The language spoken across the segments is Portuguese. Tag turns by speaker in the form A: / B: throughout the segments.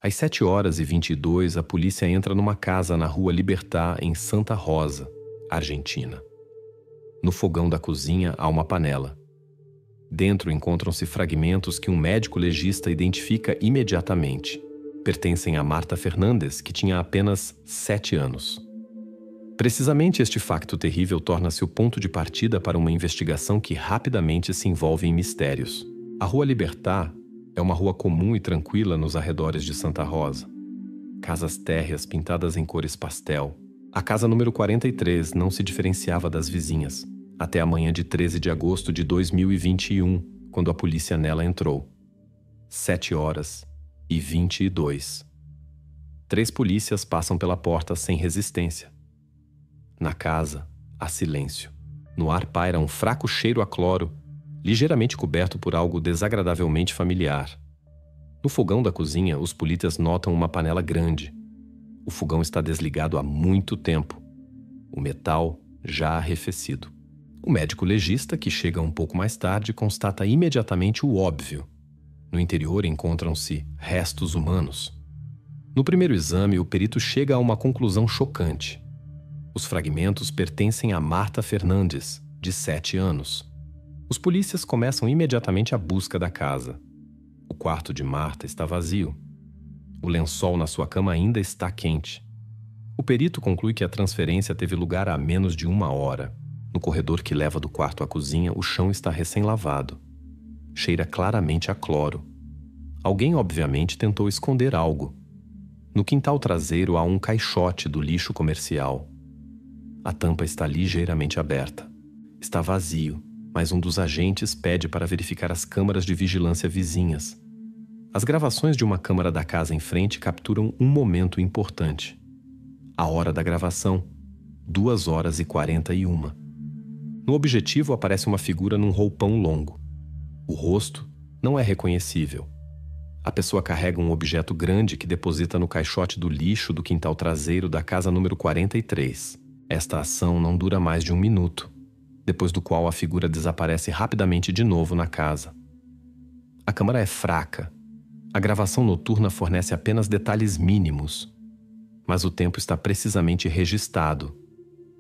A: Às 7h22, a polícia entra numa casa na rua Libertad, em Santa Rosa, Argentina. No fogão da cozinha há uma panela. Dentro encontram-se fragmentos que um médico legista identifica imediatamente. Pertencem a Marta Fernandes, que tinha apenas 7 anos. Precisamente este facto terrível torna-se o ponto de partida para uma investigação que rapidamente se envolve em mistérios. A Rua Libertad é uma rua comum e tranquila nos arredores de Santa Rosa. Casas térreas pintadas em cores pastel. A casa número 43 não se diferenciava das vizinhas, até a manhã de 13 de agosto de 2021, quando a polícia nela entrou. 7h22. 3 polícias passam pela porta sem resistência. Na casa, há silêncio. No ar paira um fraco cheiro a cloro, ligeiramente coberto por algo desagradavelmente familiar. No fogão da cozinha, os polícias notam uma panela grande. O fogão está desligado há muito tempo. O metal já arrefecido. O médico legista, que chega um pouco mais tarde, constata imediatamente o óbvio. No interior encontram-se restos humanos. No primeiro exame, o perito chega a uma conclusão chocante. Os fragmentos pertencem a Marta Fernandes, de 7 anos. Os polícias começam imediatamente a busca da casa. O quarto de Marta está vazio. O lençol na sua cama ainda está quente. O perito conclui que a transferência teve lugar há menos de 1 hora. No corredor que leva do quarto à cozinha, o chão está recém-lavado. Cheira claramente a cloro. Alguém, obviamente, tentou esconder algo. No quintal traseiro há um caixote do lixo comercial. A tampa está ligeiramente aberta. Está vazio, mas um dos agentes pede para verificar as câmaras de vigilância vizinhas. As gravações de uma câmara da casa em frente capturam um momento importante. A hora da gravação, 2h41. No objetivo aparece uma figura num roupão longo. O rosto não é reconhecível. A pessoa carrega um objeto grande que deposita no caixote do lixo do quintal traseiro da casa número 43. Esta ação não dura mais de 1 minuto, depois do qual a figura desaparece rapidamente de novo na casa. A câmara é fraca. A gravação noturna fornece apenas detalhes mínimos, mas o tempo está precisamente registrado,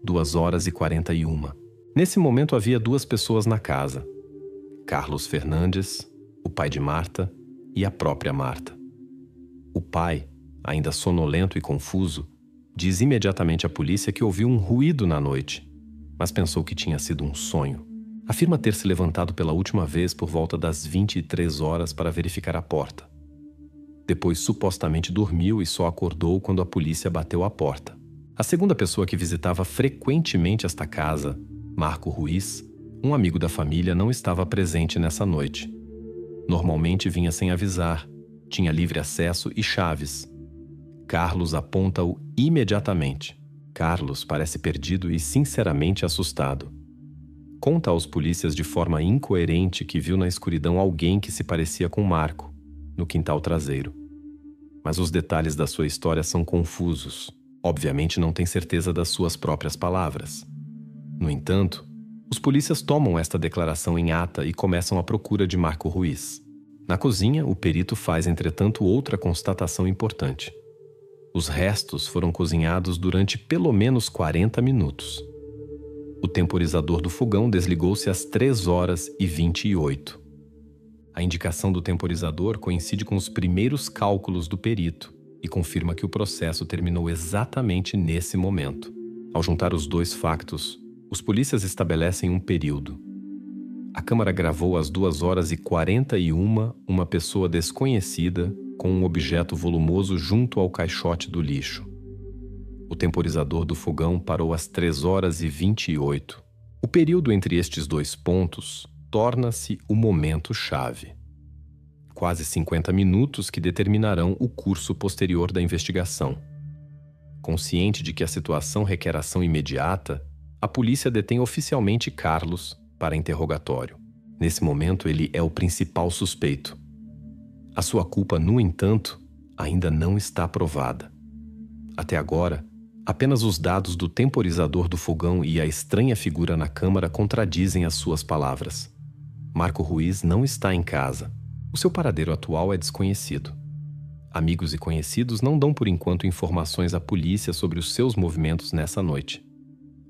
A: 2h41. Nesse momento havia 2 pessoas na casa: Carlos Fernandes, o pai de Marta, e a própria Marta. O pai, ainda sonolento e confuso, diz imediatamente à polícia que ouviu um ruído na noite, mas pensou que tinha sido um sonho. Afirma ter se levantado pela última vez por volta das 23 horas para verificar a porta. Depois supostamente dormiu e só acordou quando a polícia bateu à porta. A segunda pessoa que visitava frequentemente esta casa, Marco Ruiz, um amigo da família, não estava presente nessa noite. Normalmente vinha sem avisar, tinha livre acesso e chaves. Carlos aponta-o imediatamente. Carlos parece perdido e sinceramente assustado. Conta aos polícias de forma incoerente que viu na escuridão alguém que se parecia com Marco, no quintal traseiro. Mas os detalhes da sua história são confusos. Obviamente não tem certeza das suas próprias palavras. No entanto, os polícias tomam esta declaração em ata e começam a procura de Marco Ruiz. Na cozinha, o perito faz, entretanto, outra constatação importante. Os restos foram cozinhados durante pelo menos 40 minutos. O temporizador do fogão desligou-se às 3h28. A indicação do temporizador coincide com os primeiros cálculos do perito e confirma que o processo terminou exatamente nesse momento. Ao juntar os 2 factos, os polícias estabelecem um período. A câmara gravou às 2h41 uma pessoa desconhecida com um objeto volumoso junto ao caixote do lixo. O temporizador do fogão parou às 3h28. O período entre estes 2 pontos torna-se o momento-chave. Quase 50 minutos que determinarão o curso posterior da investigação. Consciente de que a situação requer ação imediata, a polícia detém oficialmente Carlos para interrogatório. Nesse momento, ele é o principal suspeito. A sua culpa, no entanto, ainda não está provada. Até agora, apenas os dados do temporizador do fogão e a estranha figura na câmara contradizem as suas palavras. Marco Ruiz não está em casa. O seu paradeiro atual é desconhecido. Amigos e conhecidos não dão por enquanto informações à polícia sobre os seus movimentos nessa noite.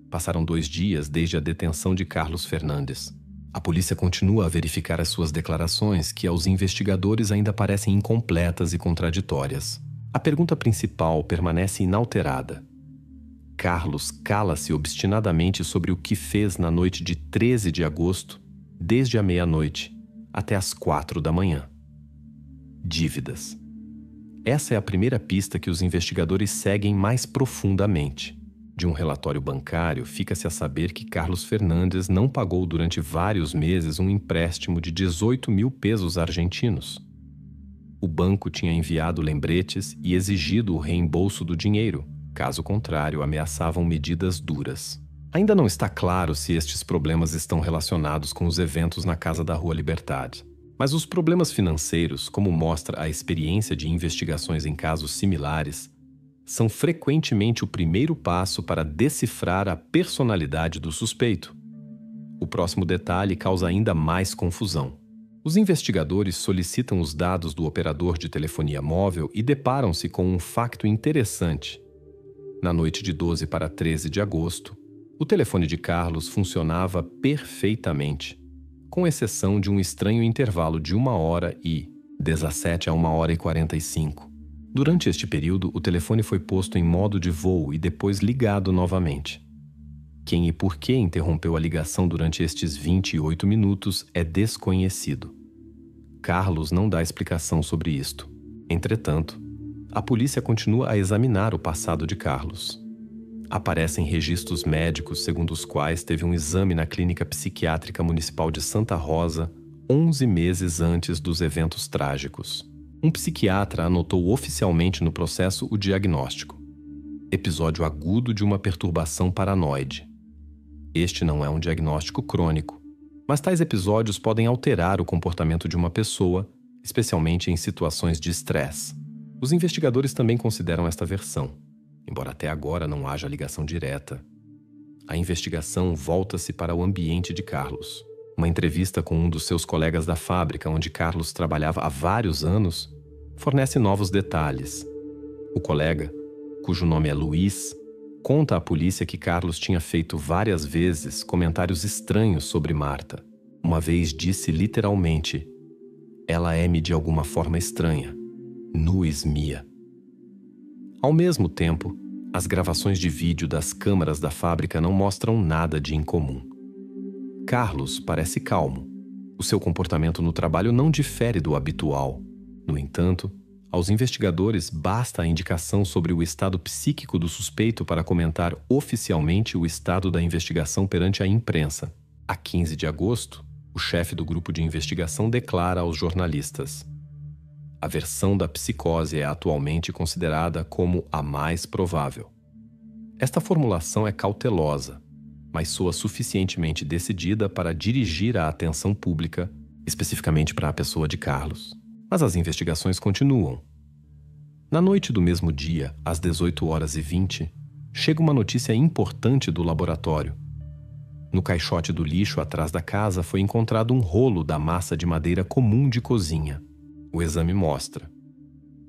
A: Passaram 2 dias desde a detenção de Carlos Fernandes. A polícia continua a verificar as suas declarações, que aos investigadores ainda parecem incompletas e contraditórias. A pergunta principal permanece inalterada. Carlos cala-se obstinadamente sobre o que fez na noite de 13 de agosto, desde a meia-noite até as 4 da manhã. Dívidas. Essa é a primeira pista que os investigadores seguem mais profundamente. De um relatório bancário, fica-se a saber que Carlos Fernandes não pagou durante vários meses um empréstimo de 18 mil pesos argentinos. O banco tinha enviado lembretes e exigido o reembolso do dinheiro. Caso contrário, ameaçavam medidas duras. Ainda não está claro se estes problemas estão relacionados com os eventos na Casa da Rua Liberdade. Mas os problemas financeiros, como mostra a experiência de investigações em casos similares, são frequentemente o primeiro passo para decifrar a personalidade do suspeito. O próximo detalhe causa ainda mais confusão. Os investigadores solicitam os dados do operador de telefonia móvel e deparam-se com um facto interessante. Na noite de 12 para 13 de agosto, o telefone de Carlos funcionava perfeitamente, com exceção de um estranho intervalo de 1 hora e 17 a 1 hora e 45. Durante este período, o telefone foi posto em modo de voo e depois ligado novamente. Quem e por que interrompeu a ligação durante estes 28 minutos é desconhecido. Carlos não dá explicação sobre isto. Entretanto, a polícia continua a examinar o passado de Carlos. Aparecem registros médicos segundo os quais teve um exame na Clínica Psiquiátrica Municipal de Santa Rosa 11 meses antes dos eventos trágicos. Um psiquiatra anotou oficialmente no processo o diagnóstico: episódio agudo de uma perturbação paranoide. Este não é um diagnóstico crônico, mas tais episódios podem alterar o comportamento de uma pessoa, especialmente em situações de estresse. Os investigadores também consideram esta versão, embora até agora não haja ligação direta. A investigação volta-se para o ambiente de Carlos. Uma entrevista com um dos seus colegas da fábrica, onde Carlos trabalhava há vários anos, fornece novos detalhes. O colega, cujo nome é Luiz, conta à polícia que Carlos tinha feito várias vezes comentários estranhos sobre Marta. Uma vez disse literalmente: "Ela é-me de alguma forma estranha. Nus mia." Ao mesmo tempo, as gravações de vídeo das câmaras da fábrica não mostram nada de incomum. Carlos parece calmo. O seu comportamento no trabalho não difere do habitual. No entanto, aos investigadores basta a indicação sobre o estado psíquico do suspeito para comentar oficialmente o estado da investigação perante a imprensa. A 15 de agosto, o chefe do grupo de investigação declara aos jornalistas: "A versão da psicose é atualmente considerada como a mais provável." Esta formulação é cautelosa, mas soa suficientemente decidida para dirigir a atenção pública, especificamente para a pessoa de Carlos. Mas as investigações continuam. Na noite do mesmo dia, às 18h20, chega uma notícia importante do laboratório. No caixote do lixo atrás da casa foi encontrado um rolo da massa de madeira comum de cozinha. O exame mostra.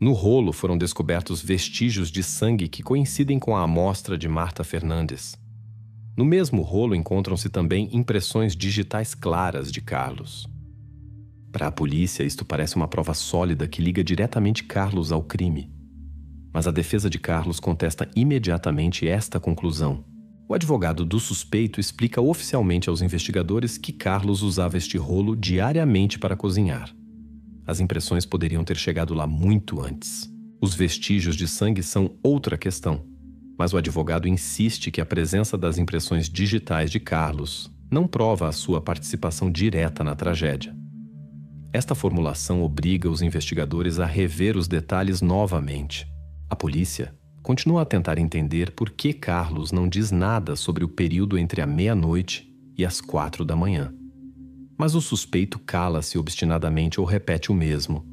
A: No rolo foram descobertos vestígios de sangue que coincidem com a amostra de Marta Fernandes. No mesmo rolo encontram-se também impressões digitais claras de Carlos. Para a polícia, isto parece uma prova sólida que liga diretamente Carlos ao crime. Mas a defesa de Carlos contesta imediatamente esta conclusão. O advogado do suspeito explica oficialmente aos investigadores que Carlos usava este rolo diariamente para cozinhar. As impressões poderiam ter chegado lá muito antes. Os vestígios de sangue são outra questão, mas o advogado insiste que a presença das impressões digitais de Carlos não prova a sua participação direta na tragédia. Esta formulação obriga os investigadores a rever os detalhes novamente. A polícia continua a tentar entender por que Carlos não diz nada sobre o período entre a meia-noite e as 4 da manhã. Mas o suspeito cala-se obstinadamente ou repete o mesmo.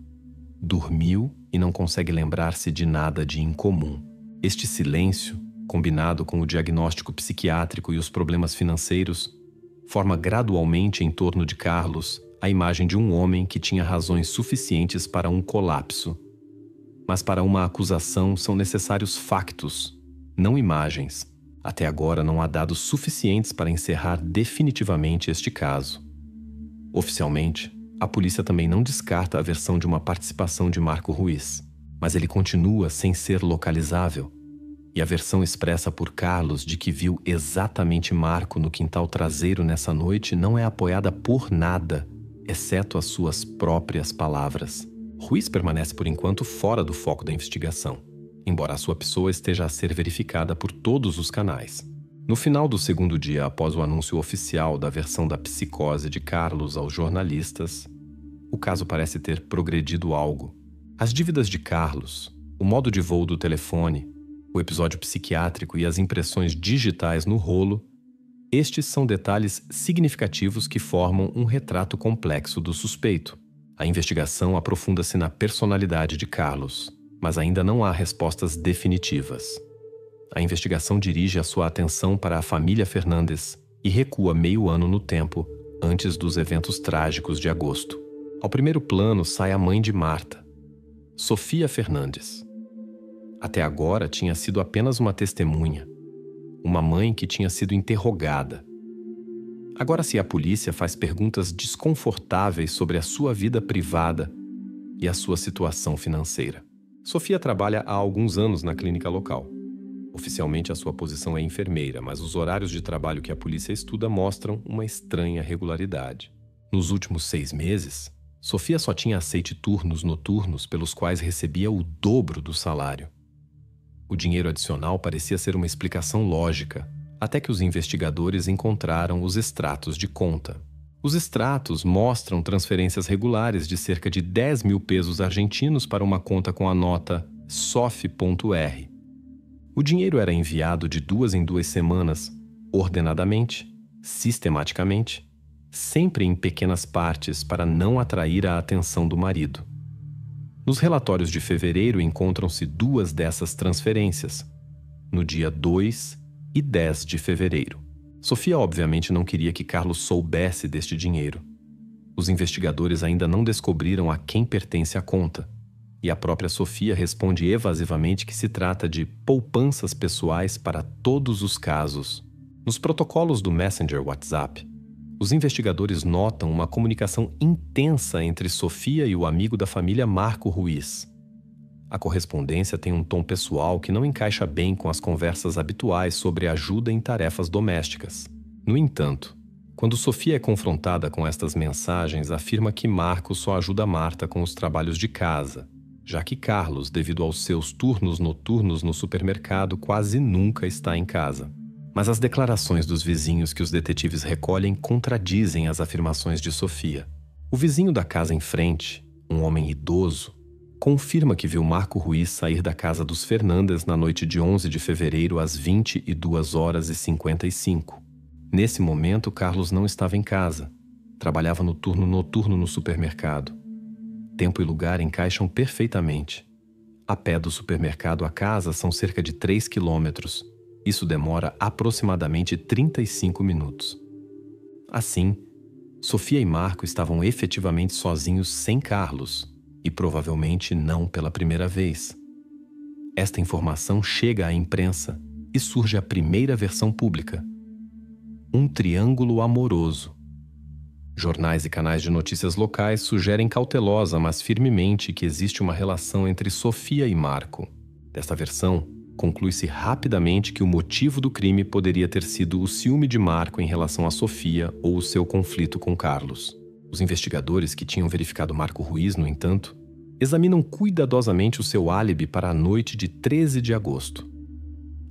A: Dormiu e não consegue lembrar-se de nada de incomum. Este silêncio, combinado com o diagnóstico psiquiátrico e os problemas financeiros, forma gradualmente em torno de Carlos a imagem de um homem que tinha razões suficientes para um colapso. Mas para uma acusação são necessários factos, não imagens. Até agora não há dados suficientes para encerrar definitivamente este caso. Oficialmente, a polícia também não descarta a versão de uma participação de Marco Ruiz, mas ele continua sem ser localizável. E a versão expressa por Carlos de que viu exatamente Marco no quintal traseiro nessa noite não é apoiada por nada, exceto as suas próprias palavras. Ruiz permanece por enquanto fora do foco da investigação, embora a sua pessoa esteja a ser verificada por todos os canais. No final do segundo dia após o anúncio oficial da versão da psicose de Carlos aos jornalistas, o caso parece ter progredido algo. As dívidas de Carlos, o modo de voo do telefone, o episódio psiquiátrico e as impressões digitais no rolo, estes são detalhes significativos que formam um retrato complexo do suspeito. A investigação aprofunda-se na personalidade de Carlos, mas ainda não há respostas definitivas. A investigação dirige a sua atenção para a família Fernandes e recua meio ano no tempo, antes dos eventos trágicos de agosto. Ao primeiro plano sai a mãe de Marta, Sofia Fernandes. Até agora tinha sido apenas uma testemunha, uma mãe que tinha sido interrogada. Agora, se a polícia faz perguntas desconfortáveis sobre a sua vida privada e a sua situação financeira. Sofia trabalha há alguns anos na clínica local. Oficialmente, a sua posição é enfermeira, mas os horários de trabalho que a polícia estuda mostram uma estranha regularidade. Nos últimos 6 meses, Sofia só tinha aceite turnos noturnos pelos quais recebia o dobro do salário. O dinheiro adicional parecia ser uma explicação lógica, até que os investigadores encontraram os extratos de conta. Os extratos mostram transferências regulares de cerca de 10 mil pesos argentinos para uma conta com a nota SOF.R. O dinheiro era enviado de 2 em 2 semanas, ordenadamente, sistematicamente, sempre em pequenas partes para não atrair a atenção do marido. Nos relatórios de fevereiro encontram-se 2 dessas transferências, no dia 2 e 10 de fevereiro. Sofia obviamente não queria que Carlos soubesse deste dinheiro. Os investigadores ainda não descobriram a quem pertence a conta, e a própria Sofia responde evasivamente que se trata de poupanças pessoais para todos os casos. Nos protocolos do Messenger WhatsApp, os investigadores notam uma comunicação intensa entre Sofia e o amigo da família Marco Ruiz. A correspondência tem um tom pessoal que não encaixa bem com as conversas habituais sobre ajuda em tarefas domésticas. No entanto, quando Sofia é confrontada com estas mensagens, afirma que Marco só ajuda Marta com os trabalhos de casa, já que Carlos, devido aos seus turnos noturnos no supermercado, quase nunca está em casa. Mas as declarações dos vizinhos que os detetives recolhem contradizem as afirmações de Sofia. O vizinho da casa em frente, um homem idoso, confirma que viu Marco Ruiz sair da casa dos Fernandes na noite de 11 de fevereiro às 22h55. Nesse momento, Carlos não estava em casa. Trabalhava no turno noturno no supermercado. Tempo e lugar encaixam perfeitamente. A pé do supermercado à casa são cerca de 3 quilômetros. Isso demora aproximadamente 35 minutos. Assim, Sofia e Marco estavam efetivamente sozinhos sem Carlos, e provavelmente não pela primeira vez. Esta informação chega à imprensa e surge a primeira versão pública. Um triângulo amoroso. Jornais e canais de notícias locais sugerem cautelosa, mas firmemente que existe uma relação entre Sofia e Marco. Desta versão, conclui-se rapidamente que o motivo do crime poderia ter sido o ciúme de Marco em relação a Sofia ou o seu conflito com Carlos. Os investigadores que tinham verificado Marco Ruiz, no entanto, examinam cuidadosamente o seu álibi para a noite de 13 de agosto.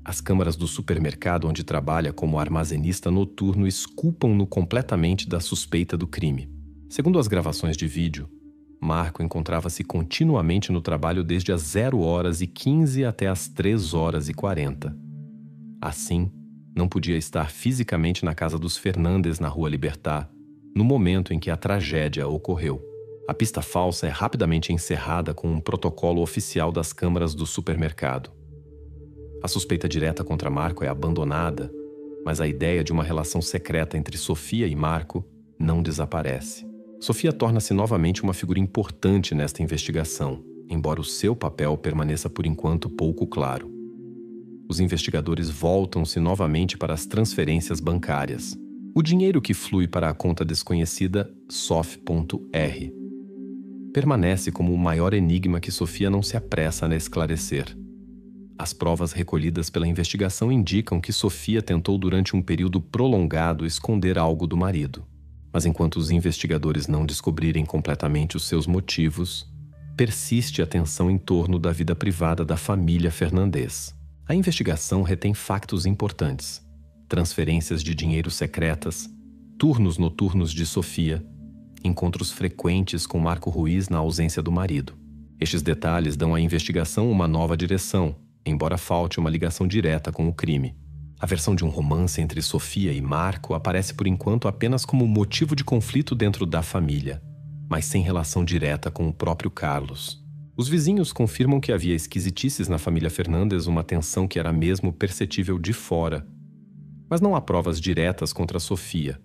A: As câmaras do supermercado onde trabalha como armazenista noturno exculpam-no completamente da suspeita do crime. Segundo as gravações de vídeo, Marco encontrava-se continuamente no trabalho desde as 0h15 até as 3h40. Assim, não podia estar fisicamente na casa dos Fernandes na Rua Libertad, no momento em que a tragédia ocorreu. A pista falsa é rapidamente encerrada com um protocolo oficial das câmaras do supermercado. A suspeita direta contra Marco é abandonada, mas a ideia de uma relação secreta entre Sofia e Marco não desaparece. Sofia torna-se novamente uma figura importante nesta investigação, embora o seu papel permaneça por enquanto pouco claro. Os investigadores voltam-se novamente para as transferências bancárias. O dinheiro que flui para a conta desconhecida Sof.R permanece como o maior enigma que Sofia não se apressa a esclarecer. As provas recolhidas pela investigação indicam que Sofia tentou durante um período prolongado esconder algo do marido. Mas enquanto os investigadores não descobrirem completamente os seus motivos, persiste a tensão em torno da vida privada da família Fernandes. A investigação retém factos importantes: transferências de dinheiro secretas, turnos noturnos de Sofia, encontros frequentes com Marco Ruiz na ausência do marido. Estes detalhes dão à investigação uma nova direção, embora falte uma ligação direta com o crime. A versão de um romance entre Sofia e Marco aparece por enquanto apenas como motivo de conflito dentro da família, mas sem relação direta com o próprio Carlos. Os vizinhos confirmam que havia esquisitices na família Fernandes, uma tensão que era mesmo perceptível de fora. Mas não há provas diretas contra Sofia.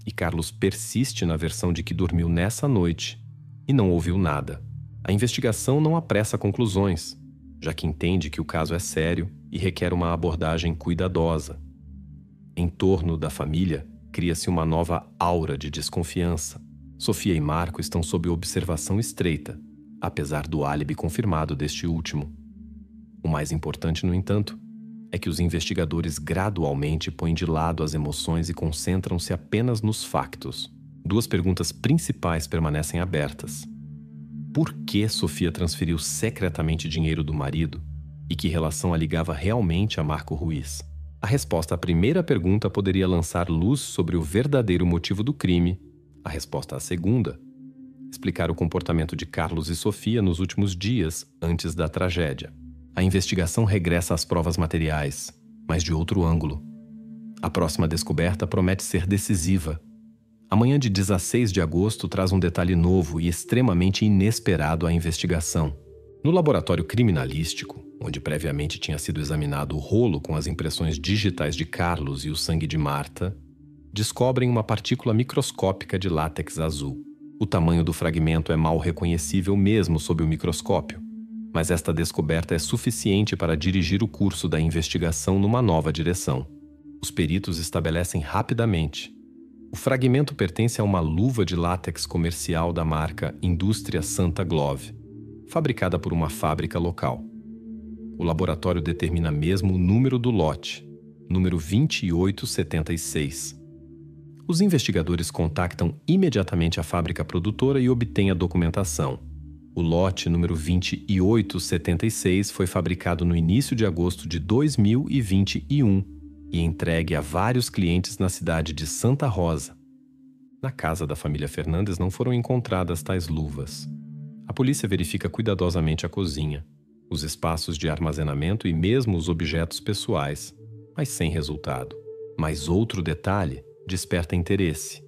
A: E Carlos persiste na versão de que dormiu nessa noite e não ouviu nada. A investigação não apressa conclusões, já que entende que o caso é sério e requer uma abordagem cuidadosa. Em torno da família, cria-se uma nova aura de desconfiança. Sofia e Marco estão sob observação estreita, apesar do álibi confirmado deste último. O mais importante, no entanto, é que os investigadores gradualmente põem de lado as emoções e concentram-se apenas nos factos. Duas perguntas principais permanecem abertas. Por que Sofia transferiu secretamente dinheiro do marido e que relação a ligava realmente a Marco Ruiz? A resposta à primeira pergunta poderia lançar luz sobre o verdadeiro motivo do crime. A resposta à segunda, explicar o comportamento de Carlos e Sofia nos últimos dias antes da tragédia. A investigação regressa às provas materiais, mas de outro ângulo. A próxima descoberta promete ser decisiva. A manhã de 16 de agosto traz um detalhe novo e extremamente inesperado à investigação. No laboratório criminalístico, onde previamente tinha sido examinado o rolo com as impressões digitais de Carlos e o sangue de Marta, descobrem uma partícula microscópica de látex azul. O tamanho do fragmento é mal reconhecível mesmo sob o microscópio, mas esta descoberta é suficiente para dirigir o curso da investigação numa nova direção. Os peritos estabelecem rapidamente: o fragmento pertence a uma luva de látex comercial da marca Indústria Santa Glove, fabricada por uma fábrica local. O laboratório determina mesmo o número do lote, número 2876. Os investigadores contactam imediatamente a fábrica produtora e obtêm a documentação. O lote número 2876 foi fabricado no início de agosto de 2021 e entregue a vários clientes na cidade de Santa Rosa. Na casa da família Fernandes não foram encontradas tais luvas. A polícia verifica cuidadosamente a cozinha, os espaços de armazenamento e mesmo os objetos pessoais, mas sem resultado. Mas outro detalhe desperta interesse.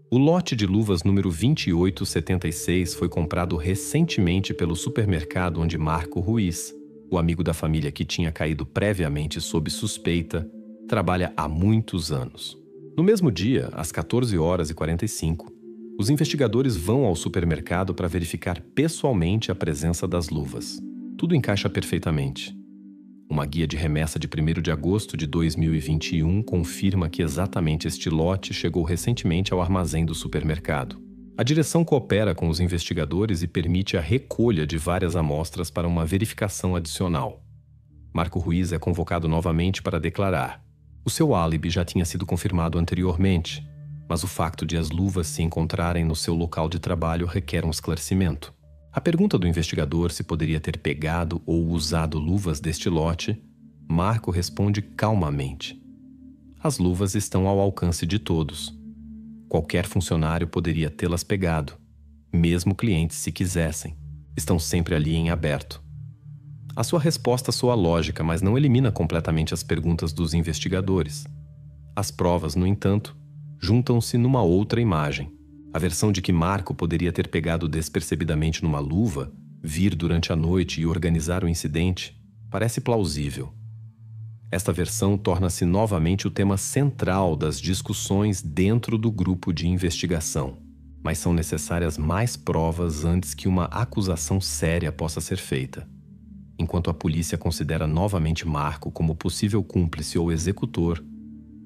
A: O lote de luvas número 2876 foi comprado recentemente pelo supermercado onde Marco Ruiz, o amigo da família que tinha caído previamente sob suspeita, trabalha há muitos anos. No mesmo dia, às 14h45, os investigadores vão ao supermercado para verificar pessoalmente a presença das luvas. Tudo encaixa perfeitamente. Uma guia de remessa de 1º de agosto de 2021 confirma que exatamente este lote chegou recentemente ao armazém do supermercado. A direção coopera com os investigadores e permite a recolha de várias amostras para uma verificação adicional. Marco Ruiz é convocado novamente para declarar. O seu álibi já tinha sido confirmado anteriormente, mas o facto de as luvas se encontrarem no seu local de trabalho requer um esclarecimento. A pergunta do investigador se poderia ter pegado ou usado luvas deste lote, Marco responde calmamente: as luvas estão ao alcance de todos. Qualquer funcionário poderia tê-las pegado, mesmo clientes se quisessem. Estão sempre ali em aberto. A sua resposta soa lógica, mas não elimina completamente as perguntas dos investigadores. As provas, no entanto, juntam-se numa outra imagem. A versão de que Marco poderia ter pegado despercebidamente numa luva, vir durante a noite e organizar o incidente, parece plausível. Esta versão torna-se novamente o tema central das discussões dentro do grupo de investigação. mas são necessárias mais provas antes que uma acusação séria possa ser feita. Enquanto a polícia considera novamente Marco como possível cúmplice ou executor,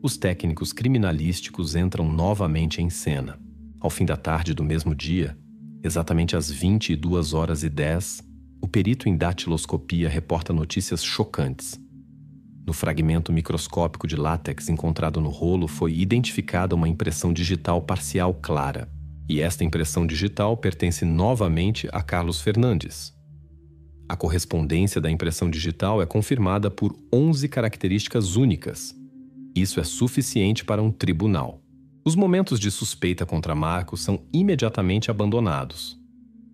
A: os técnicos criminalísticos entram novamente em cena. Ao fim da tarde do mesmo dia, exatamente às 22h10, o perito em datiloscopia reporta notícias chocantes. No fragmento microscópico de látex encontrado no rolo foi identificada uma impressão digital parcial clara, e esta impressão digital pertence novamente a Carlos Fernandes. A correspondência da impressão digital é confirmada por 11 características únicas. Isso é suficiente para um tribunal. Os momentos de suspeita contra Marco são imediatamente abandonados.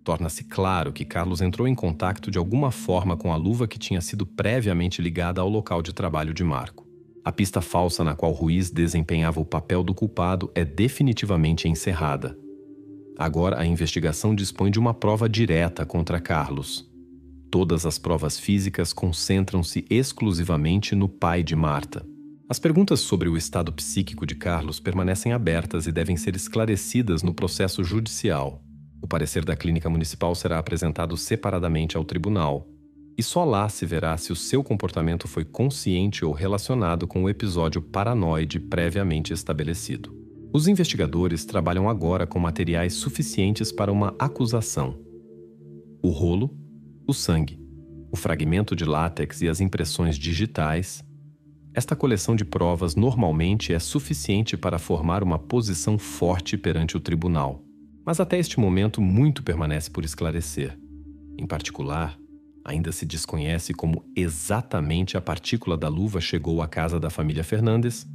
A: Torna-se claro que Carlos entrou em contato de alguma forma com a luva que tinha sido previamente ligada ao local de trabalho de Marco. A pista falsa na qual Ruiz desempenhava o papel do culpado é definitivamente encerrada. Agora a investigação dispõe de uma prova direta contra Carlos. Todas as provas físicas concentram-se exclusivamente no pai de Marta. As perguntas sobre o estado psíquico de Carlos permanecem abertas e devem ser esclarecidas no processo judicial. O parecer da clínica municipal será apresentado separadamente ao tribunal, e só lá se verá se o seu comportamento foi consciente ou relacionado com o episódio paranoide previamente estabelecido. Os investigadores trabalham agora com materiais suficientes para uma acusação: o rolo, o sangue, o fragmento de látex e as impressões digitais. Esta coleção de provas normalmente é suficiente para formar uma posição forte perante o tribunal. Mas até este momento muito permanece por esclarecer. Em particular, ainda se desconhece como exatamente a partícula da luva chegou à casa da família Fernandes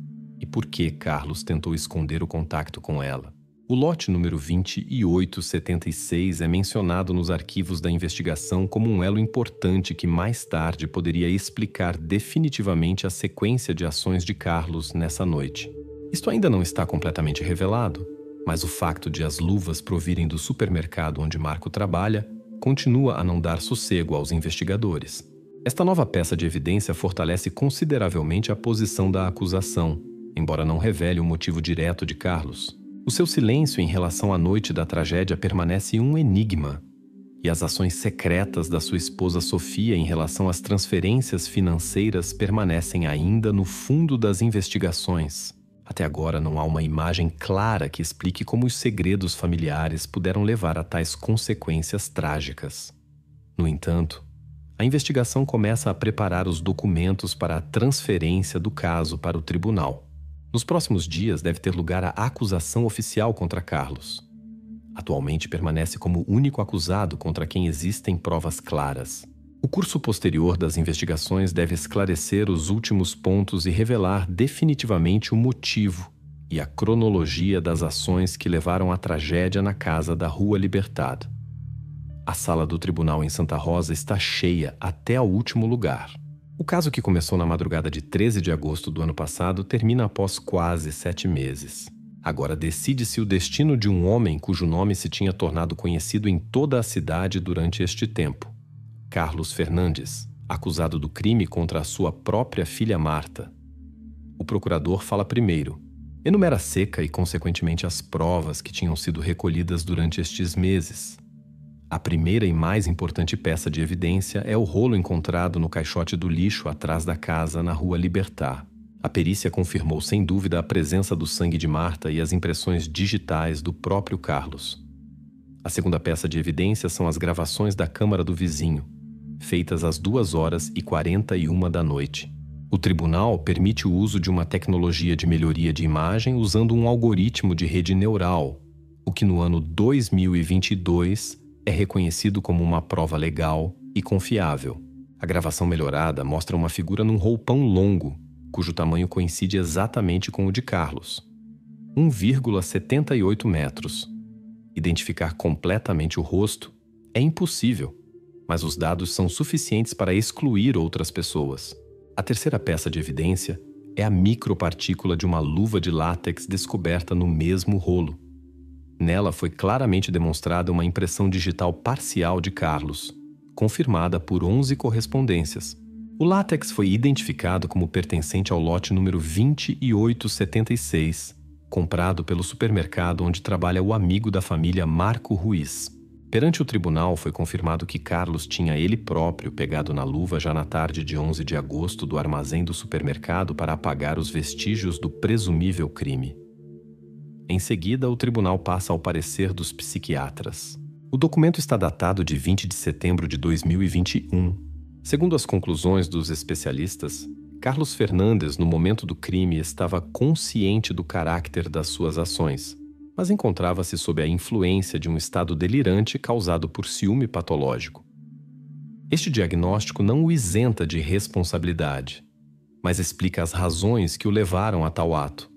A: e por que Carlos tentou esconder o contato com ela. O lote número 2876 é mencionado nos arquivos da investigação como um elo importante que mais tarde poderia explicar definitivamente a sequência de ações de Carlos nessa noite. Isto ainda não está completamente revelado, mas o facto de as luvas provirem do supermercado onde Marco trabalha continua a não dar sossego aos investigadores. Esta nova peça de evidência fortalece consideravelmente a posição da acusação, embora não revele o motivo direto de Carlos. O seu silêncio em relação à noite da tragédia permanece um enigma, e as ações secretas da sua esposa Sofia em relação às transferências financeiras permanecem ainda no fundo das investigações. Até agora não há uma imagem clara que explique como os segredos familiares puderam levar a tais consequências trágicas. No entanto, a investigação começa a preparar os documentos para a transferência do caso para o tribunal. Nos próximos dias deve ter lugar a acusação oficial contra Carlos. Atualmente permanece como único acusado contra quem existem provas claras. O curso posterior das investigações deve esclarecer os últimos pontos e revelar definitivamente o motivo e a cronologia das ações que levaram à tragédia na casa da Rua Libertad. A sala do tribunal em Santa Rosa está cheia até ao último lugar. O caso que começou na madrugada de 13 de agosto do ano passado termina após quase 7 meses. Agora decide-se o destino de um homem cujo nome se tinha tornado conhecido em toda a cidade durante este tempo. Carlos Fernandes, acusado do crime contra a sua própria filha Marta. O procurador fala primeiro. Enumera seca e, consequentemente, as provas que tinham sido recolhidas durante estes meses. A primeira e mais importante peça de evidência é o rolo encontrado no caixote do lixo atrás da casa na Rua Libertad. A perícia confirmou sem dúvida a presença do sangue de Marta e as impressões digitais do próprio Carlos. A segunda peça de evidência são as gravações da câmara do vizinho, feitas às 2h41 da noite. O tribunal permite o uso de uma tecnologia de melhoria de imagem usando um algoritmo de rede neural, o que no ano 2022 é reconhecido como uma prova legal e confiável. A gravação melhorada mostra uma figura num roupão longo, cujo tamanho coincide exatamente com o de Carlos, 1,78 metros. Identificar completamente o rosto é impossível, mas os dados são suficientes para excluir outras pessoas. A terceira peça de evidência é a micropartícula de uma luva de látex descoberta no mesmo rolo. Nela foi claramente demonstrada uma impressão digital parcial de Carlos, confirmada por 11 correspondências. O látex foi identificado como pertencente ao lote número 2876, comprado pelo supermercado onde trabalha o amigo da família Marco Ruiz. Perante o tribunal, foi confirmado que Carlos tinha ele próprio pegado na luva já na tarde de 11 de agosto do armazém do supermercado para apagar os vestígios do presumível crime. Em seguida, o tribunal passa ao parecer dos psiquiatras. O documento está datado de 20 de setembro de 2021. Segundo as conclusões dos especialistas, Carlos Fernandes, no momento do crime, estava consciente do caráter das suas ações, mas encontrava-se sob a influência de um estado delirante causado por ciúme patológico. Este diagnóstico não o isenta de responsabilidade, mas explica as razões que o levaram a tal ato.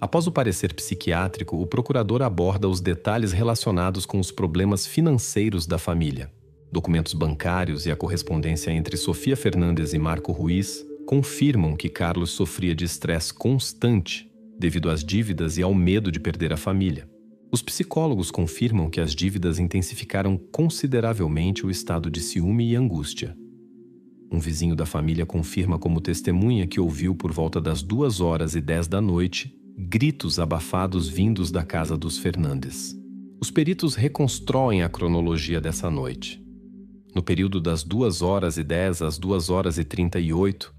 A: Após o parecer psiquiátrico, o procurador aborda os detalhes relacionados com os problemas financeiros da família. Documentos bancários e a correspondência entre Sofia Fernandes e Marco Ruiz confirmam que Carlos sofria de estresse constante devido às dívidas e ao medo de perder a família. Os psicólogos confirmam que as dívidas intensificaram consideravelmente o estado de ciúme e angústia. Um vizinho da família confirma como testemunha que ouviu por volta das 2h10 da noite gritos abafados vindos da casa dos Fernandes. Os peritos reconstroem a cronologia dessa noite. No período das 2h10 às 2h38,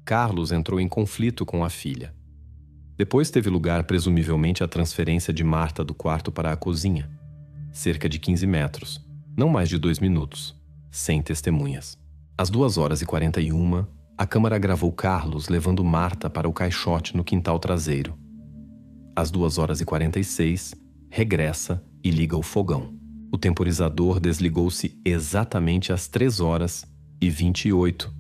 A: Carlos entrou em conflito com a filha. Depois teve lugar presumivelmente a transferência de Marta do quarto para a cozinha, cerca de 15 metros, não mais de 2 minutos, sem testemunhas. Às 2h41, a câmara gravou Carlos levando Marta para o caixote no quintal traseiro. Às 2h46, regressa e liga o fogão. O temporizador desligou-se exatamente às 3h28,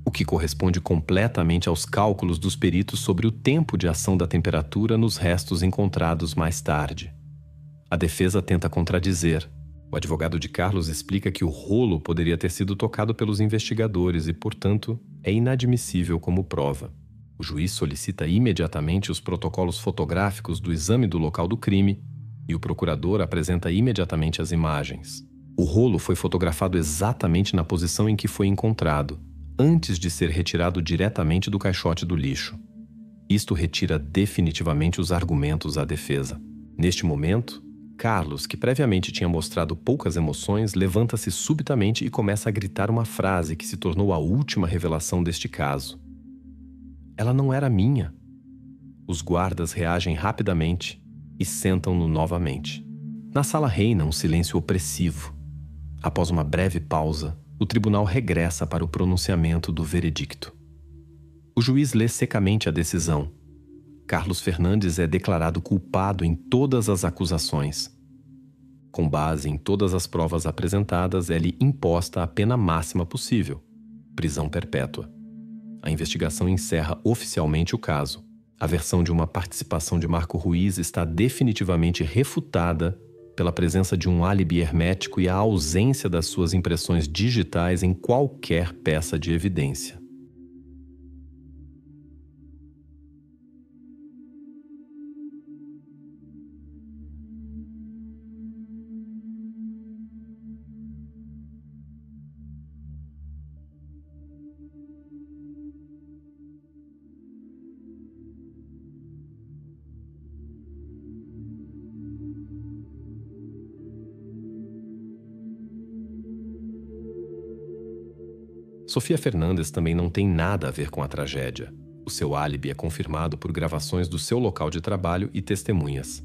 A: o que corresponde completamente aos cálculos dos peritos sobre o tempo de ação da temperatura nos restos encontrados mais tarde. A defesa tenta contradizer. O advogado de Carlos explica que o rolo poderia ter sido tocado pelos investigadores e, portanto, é inadmissível como prova. O juiz solicita imediatamente os protocolos fotográficos do exame do local do crime e o procurador apresenta imediatamente as imagens. O rolo foi fotografado exatamente na posição em que foi encontrado, antes de ser retirado diretamente do caixote do lixo. Isto retira definitivamente os argumentos à defesa. Neste momento, Carlos, que previamente tinha mostrado poucas emoções, levanta-se subitamente e começa a gritar uma frase que se tornou a última revelação deste caso. Ela não era minha. Os guardas reagem rapidamente e sentam-no novamente. Na sala reina um silêncio opressivo. Após uma breve pausa, o tribunal regressa para o pronunciamento do veredicto. O juiz lê secamente a decisão. Carlos Fernandes é declarado culpado em todas as acusações. Com base em todas as provas apresentadas, é-lhe imposta a pena máxima possível, prisão perpétua. A investigação encerra oficialmente o caso. A versão de uma participação de Marco Ruiz está definitivamente refutada pela presença de um álibi hermético e a ausência das suas impressões digitais em qualquer peça de evidência. Sofia Fernandes também não tem nada a ver com a tragédia. O seu álibi é confirmado por gravações do seu local de trabalho e testemunhas.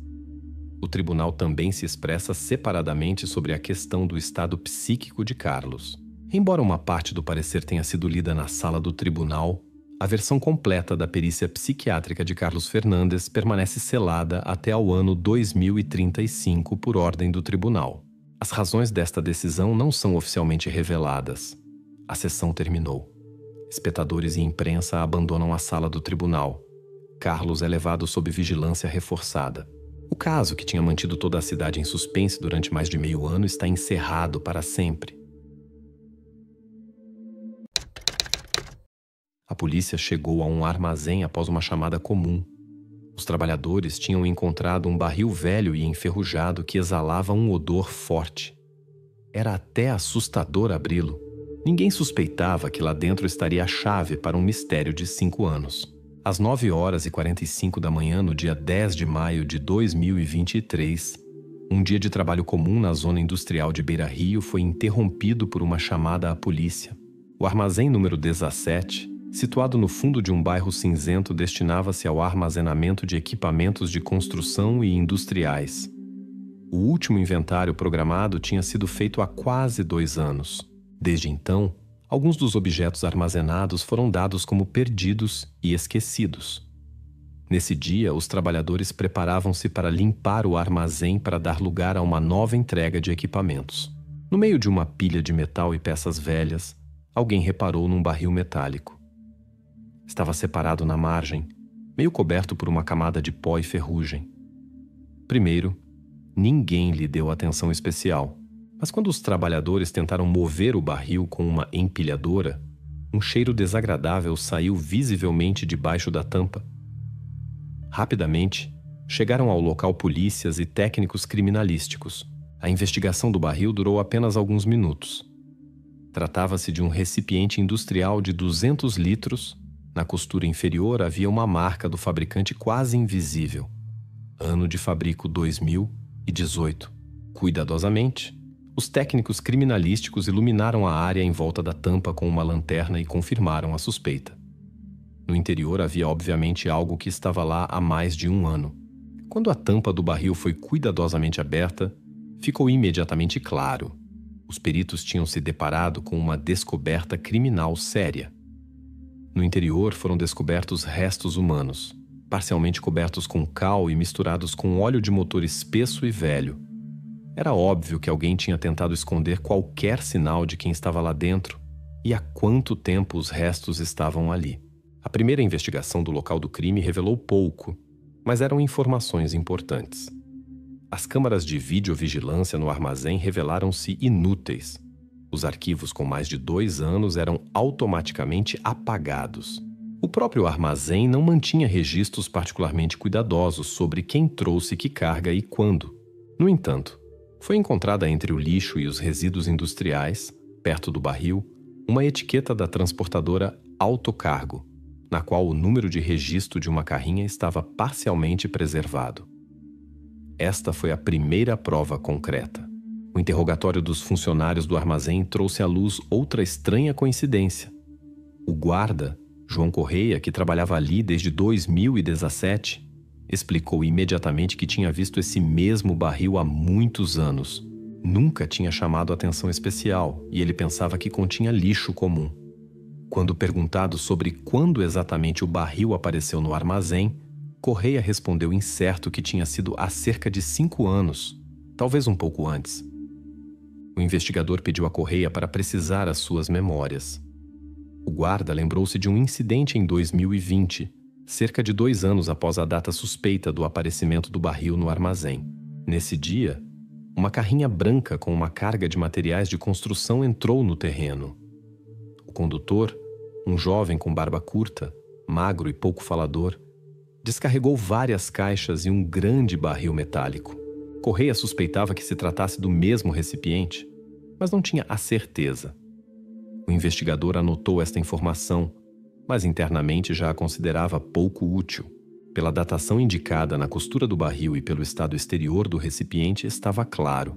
A: O tribunal também se expressa separadamente sobre a questão do estado psíquico de Carlos. Embora uma parte do parecer tenha sido lida na sala do tribunal, a versão completa da perícia psiquiátrica de Carlos Fernandes permanece selada até ao ano 2035 por ordem do tribunal. As razões desta decisão não são oficialmente reveladas. A sessão terminou. Espectadores e imprensa abandonam a sala do tribunal. Carlos é levado sob vigilância reforçada. O caso, que tinha mantido toda a cidade em suspense durante mais de meio ano, está encerrado para sempre. A polícia chegou a um armazém após uma chamada comum. Os trabalhadores tinham encontrado um barril velho e enferrujado que exalava um odor forte. Era até assustador abri-lo. Ninguém suspeitava que lá dentro estaria a chave para um mistério de 5 anos. Às 9h45 da manhã, no dia 10 de maio de 2023, um dia de trabalho comum na zona industrial de Beira Rio foi interrompido por uma chamada à polícia. O armazém número 17, situado no fundo de um bairro cinzento, destinava-se ao armazenamento de equipamentos de construção e industriais. O último inventário programado tinha sido feito há quase 2 anos. Desde então, alguns dos objetos armazenados foram dados como perdidos e esquecidos. Nesse dia, os trabalhadores preparavam-se para limpar o armazém para dar lugar a uma nova entrega de equipamentos. No meio de uma pilha de metal e peças velhas, alguém reparou num barril metálico. Estava separado na margem, meio coberto por uma camada de pó e ferrugem. Primeiro, ninguém lhe deu atenção especial, mas quando os trabalhadores tentaram mover o barril com uma empilhadora, um cheiro desagradável saiu visivelmente debaixo da tampa. Rapidamente, chegaram ao local polícias e técnicos criminalísticos. A investigação do barril durou apenas alguns minutos. Tratava-se de um recipiente industrial de 200 litros. Na costura inferior havia uma marca do fabricante quase invisível. Ano de fabrico 2018. Cuidadosamente, os técnicos criminalísticos iluminaram a área em volta da tampa com uma lanterna e confirmaram a suspeita. No interior havia obviamente algo que estava lá há mais de 1 ano. Quando a tampa do barril foi cuidadosamente aberta, ficou imediatamente claro. Os peritos tinham se deparado com uma descoberta criminal séria. No interior foram descobertos restos humanos, parcialmente cobertos com cal e misturados com óleo de motor espesso e velho. Era óbvio que alguém tinha tentado esconder qualquer sinal de quem estava lá dentro e há quanto tempo os restos estavam ali. A primeira investigação do local do crime revelou pouco, mas eram informações importantes. As câmaras de videovigilância no armazém revelaram-se inúteis. Os arquivos com mais de 2 anos eram automaticamente apagados. O próprio armazém não mantinha registros particularmente cuidadosos sobre quem trouxe que carga e quando. No entanto, foi encontrada entre o lixo e os resíduos industriais, perto do barril, uma etiqueta da transportadora Autocargo, na qual o número de registro de uma carrinha estava parcialmente preservado. Esta foi a primeira prova concreta. O interrogatório dos funcionários do armazém trouxe à luz outra estranha coincidência. O guarda, João Correia, que trabalhava ali desde 2017, explicou imediatamente que tinha visto esse mesmo barril há muitos anos. Nunca tinha chamado atenção especial e ele pensava que continha lixo comum. Quando perguntado sobre quando exatamente o barril apareceu no armazém, Correia respondeu incerto que tinha sido há cerca de 5 anos, talvez um pouco antes. O investigador pediu a Correia para precisar as suas memórias. O guarda lembrou-se de um incidente em 2020, cerca de 2 anos após a data suspeita do aparecimento do barril no armazém. Nesse dia, uma carrinha branca com uma carga de materiais de construção entrou no terreno. O condutor, um jovem com barba curta, magro e pouco falador, descarregou várias caixas e um grande barril metálico. Correia suspeitava que se tratasse do mesmo recipiente, mas não tinha a certeza. O investigador anotou esta informação, mas internamente já a considerava pouco útil. Pela datação indicada na costura do barril e pelo estado exterior do recipiente, estava claro.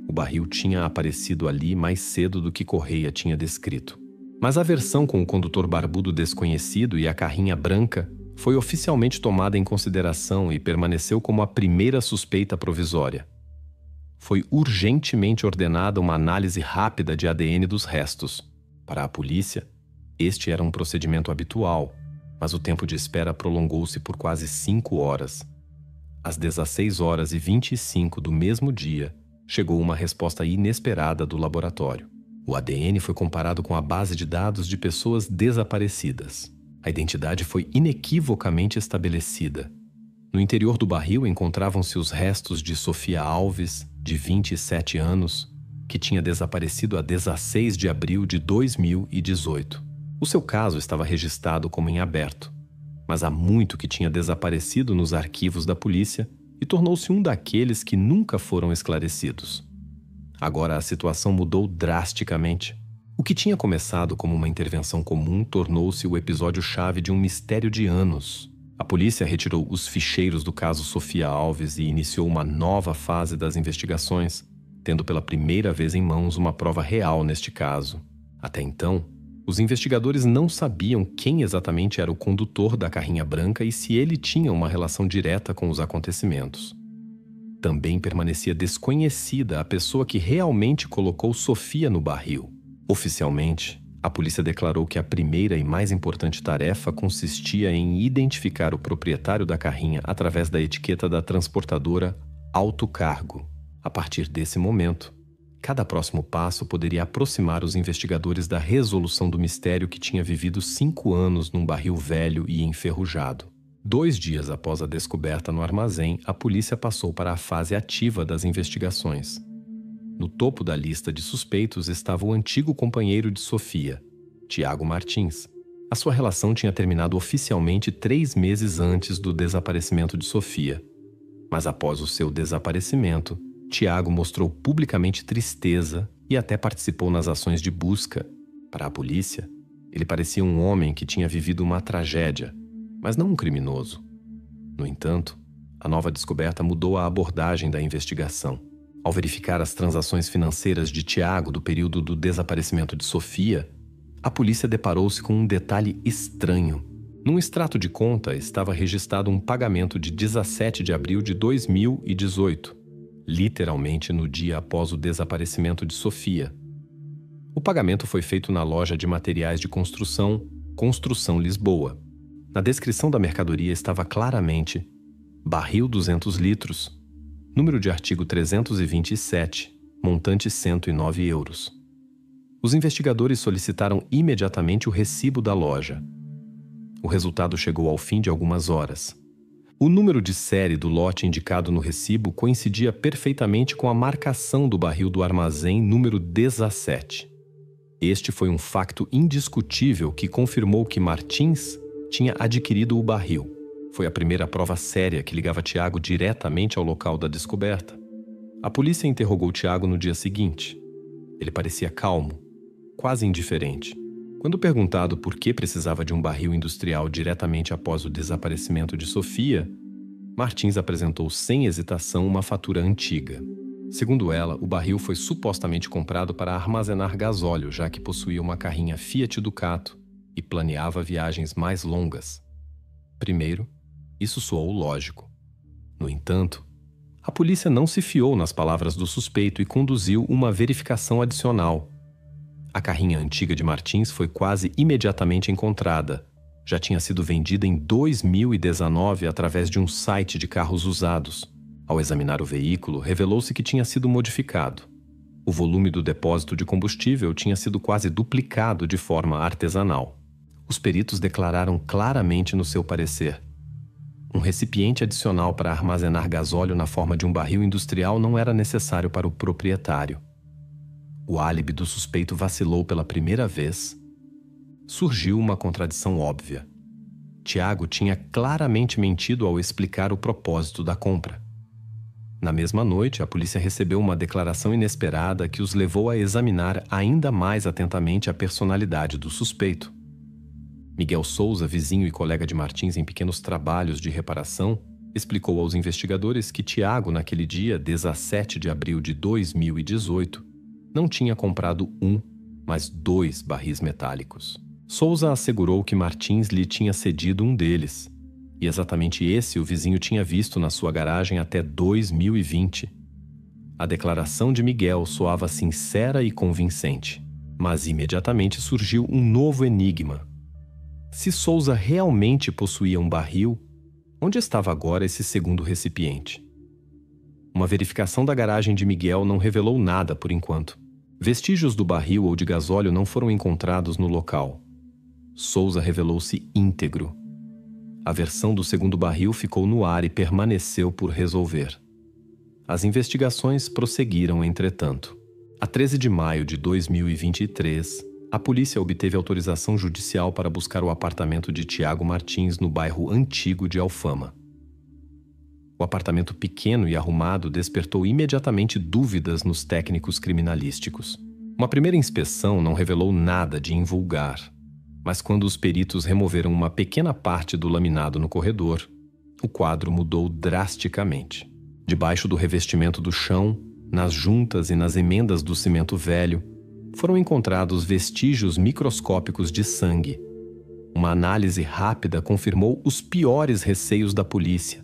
A: O barril tinha aparecido ali mais cedo do que Correia tinha descrito. Mas a versão com o condutor barbudo desconhecido e a carrinha branca foi oficialmente tomada em consideração e permaneceu como a primeira suspeita provisória. Foi urgentemente ordenada uma análise rápida de ADN dos restos. Para a polícia, este era um procedimento habitual, mas o tempo de espera prolongou-se por quase 5 horas. Às 16h25 do mesmo dia, chegou uma resposta inesperada do laboratório. O ADN foi comparado com a base de dados de pessoas desaparecidas. A identidade foi inequivocamente estabelecida. No interior do barril encontravam-se os restos de Sofia Alves, de 27 anos, que tinha desaparecido a 16 de abril de 2018. O seu caso estava registrado como em aberto, mas há muito que tinha desaparecido nos arquivos da polícia e tornou-se um daqueles que nunca foram esclarecidos. Agora a situação mudou drasticamente. O que tinha começado como uma intervenção comum tornou-se o episódio-chave de um mistério de anos. A polícia retirou os ficheiros do caso Sofia Alves e iniciou uma nova fase das investigações, tendo pela primeira vez em mãos uma prova real neste caso. Até então, os investigadores não sabiam quem exatamente era o condutor da carrinha branca e se ele tinha uma relação direta com os acontecimentos. Também permanecia desconhecida a pessoa que realmente colocou Sofia no barril. Oficialmente, a polícia declarou que a primeira e mais importante tarefa consistia em identificar o proprietário da carrinha através da etiqueta da transportadora Autocargo. A partir desse momento, cada próximo passo poderia aproximar os investigadores da resolução do mistério que tinha vivido 5 anos num barril velho e enferrujado. 2 dias após a descoberta no armazém, a polícia passou para a fase ativa das investigações. No topo da lista de suspeitos estava o antigo companheiro de Sofia, Tiago Martins. A sua relação tinha terminado oficialmente 3 meses antes do desaparecimento de Sofia. Mas após o seu desaparecimento, Tiago mostrou publicamente tristeza e até participou nas ações de busca. Para a polícia, ele parecia um homem que tinha vivido uma tragédia, mas não um criminoso. No entanto, a nova descoberta mudou a abordagem da investigação. Ao verificar as transações financeiras de Tiago do período do desaparecimento de Sofia, a polícia deparou-se com um detalhe estranho. Num extrato de conta estava registrado um pagamento de 17 de abril de 2018, literalmente no dia após o desaparecimento de Sofia. O pagamento foi feito na loja de materiais de construção Construção Lisboa. Na descrição da mercadoria estava claramente barril 200 litros, número de artigo 327, montante 109 euros. Os investigadores solicitaram imediatamente o recibo da loja. O resultado chegou ao fim de algumas horas. O número de série do lote indicado no recibo coincidia perfeitamente com a marcação do barril do armazém número 17. Este foi um facto indiscutível que confirmou que Martins tinha adquirido o barril. Foi a primeira prova séria que ligava Tiago diretamente ao local da descoberta. A polícia interrogou Tiago no dia seguinte. Ele parecia calmo, quase indiferente. Quando perguntado por que precisava de um barril industrial diretamente após o desaparecimento de Sofia, Martins apresentou sem hesitação uma fatura antiga. Segundo ela, o barril foi supostamente comprado para armazenar gasóleo, já que possuía uma carrinha Fiat Ducato e planeava viagens mais longas. Primeiro, isso soou lógico. No entanto, a polícia não se fiou nas palavras do suspeito e conduziu uma verificação adicional. A carrinha antiga de Martins foi quase imediatamente encontrada. Já tinha sido vendida em 2019 através de um site de carros usados. Ao examinar o veículo, revelou-se que tinha sido modificado. O volume do depósito de combustível tinha sido quase duplicado de forma artesanal. Os peritos declararam claramente no seu parecer: um recipiente adicional para armazenar gasóleo na forma de um barril industrial não era necessário para o proprietário. O álibi do suspeito vacilou pela primeira vez. Surgiu uma contradição óbvia. Tiago tinha claramente mentido ao explicar o propósito da compra. Na mesma noite, a polícia recebeu uma declaração inesperada que os levou a examinar ainda mais atentamente a personalidade do suspeito. Miguel Souza, vizinho e colega de Martins em pequenos trabalhos de reparação, explicou aos investigadores que Tiago, naquele dia, 17 de abril de 2018, não tinha comprado mas 2 barris metálicos. Souza assegurou que Martins lhe tinha cedido um deles, e exatamente esse o vizinho tinha visto na sua garagem até 2020. A declaração de Miguel soava sincera e convincente, mas imediatamente surgiu um novo enigma. Se Souza realmente possuía um barril, onde estava agora esse segundo recipiente? Uma verificação da garagem de Miguel não revelou nada por enquanto. Vestígios do barril ou de gasóleo não foram encontrados no local. Souza revelou-se íntegro. A versão do segundo barril ficou no ar e permaneceu por resolver. As investigações prosseguiram, entretanto. A 13 de maio de 2023, a polícia obteve autorização judicial para buscar o apartamento de Tiago Martins no bairro Antigo de Alfama. O apartamento pequeno e arrumado despertou imediatamente dúvidas nos técnicos criminalísticos. Uma primeira inspeção não revelou nada de invulgar, mas quando os peritos removeram uma pequena parte do laminado no corredor, o quadro mudou drasticamente. Debaixo do revestimento do chão, nas juntas e nas emendas do cimento velho, foram encontrados vestígios microscópicos de sangue. Uma análise rápida confirmou os piores receios da polícia.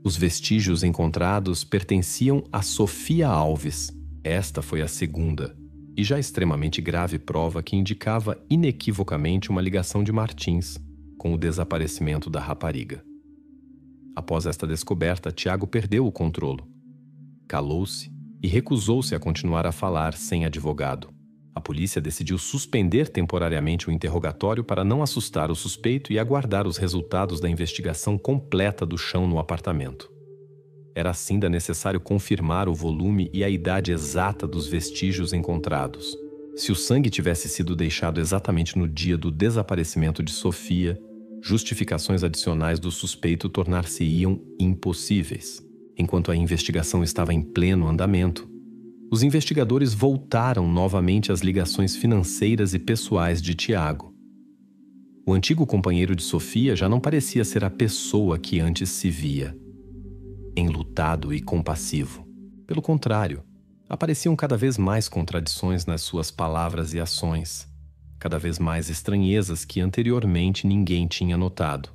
A: Os vestígios encontrados pertenciam a Sofia Alves. Esta foi a segunda, e já extremamente grave prova que indicava inequivocamente uma ligação de Martins com o desaparecimento da rapariga. Após esta descoberta, Tiago perdeu o controle. Calou-se e recusou-se a continuar a falar sem advogado. A polícia decidiu suspender temporariamente o interrogatório para não assustar o suspeito e aguardar os resultados da investigação completa do chão no apartamento. Era assim necessário confirmar o volume e a idade exata dos vestígios encontrados. Se o sangue tivesse sido deixado exatamente no dia do desaparecimento de Sofia, justificações adicionais do suspeito tornar-se-iam impossíveis. Enquanto a investigação estava em pleno andamento, os investigadores voltaram novamente às ligações financeiras e pessoais de Tiago. O antigo companheiro de Sofia já não parecia ser a pessoa que antes se via, enlutado e compassivo. Pelo contrário, apareciam cada vez mais contradições nas suas palavras e ações, cada vez mais estranhezas que anteriormente ninguém tinha notado.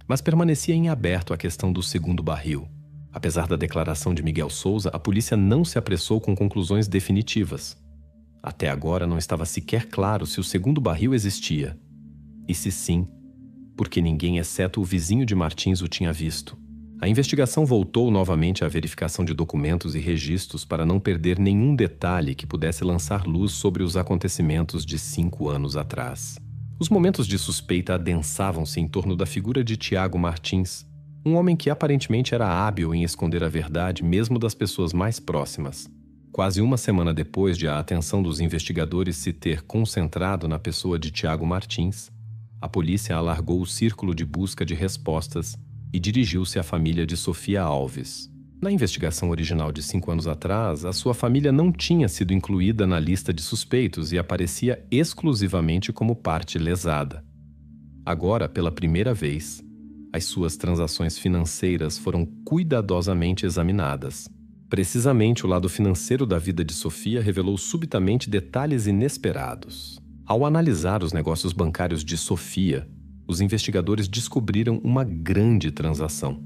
A: Mas permanecia em aberto a questão do segundo barril. Apesar da declaração de Miguel Souza, a polícia não se apressou com conclusões definitivas. Até agora não estava sequer claro se o segundo barril existia. E se sim, porque ninguém exceto o vizinho de Martins o tinha visto. A investigação voltou novamente à verificação de documentos e registros para não perder nenhum detalhe que pudesse lançar luz sobre os acontecimentos de 5 anos atrás. Os momentos de suspeita adensavam-se em torno da figura de Tiago Martins, um homem que aparentemente era hábil em esconder a verdade mesmo das pessoas mais próximas. Quase uma semana depois de a atenção dos investigadores se ter concentrado na pessoa de Tiago Martins, a polícia alargou o círculo de busca de respostas e dirigiu-se à família de Sofia Alves. Na investigação original de 5 anos atrás, a sua família não tinha sido incluída na lista de suspeitos e aparecia exclusivamente como parte lesada. Agora, pela primeira vez, as suas transações financeiras foram cuidadosamente examinadas. Precisamente o lado financeiro da vida de Sofia revelou subitamente detalhes inesperados. Ao analisar os negócios bancários de Sofia, os investigadores descobriram uma grande transação.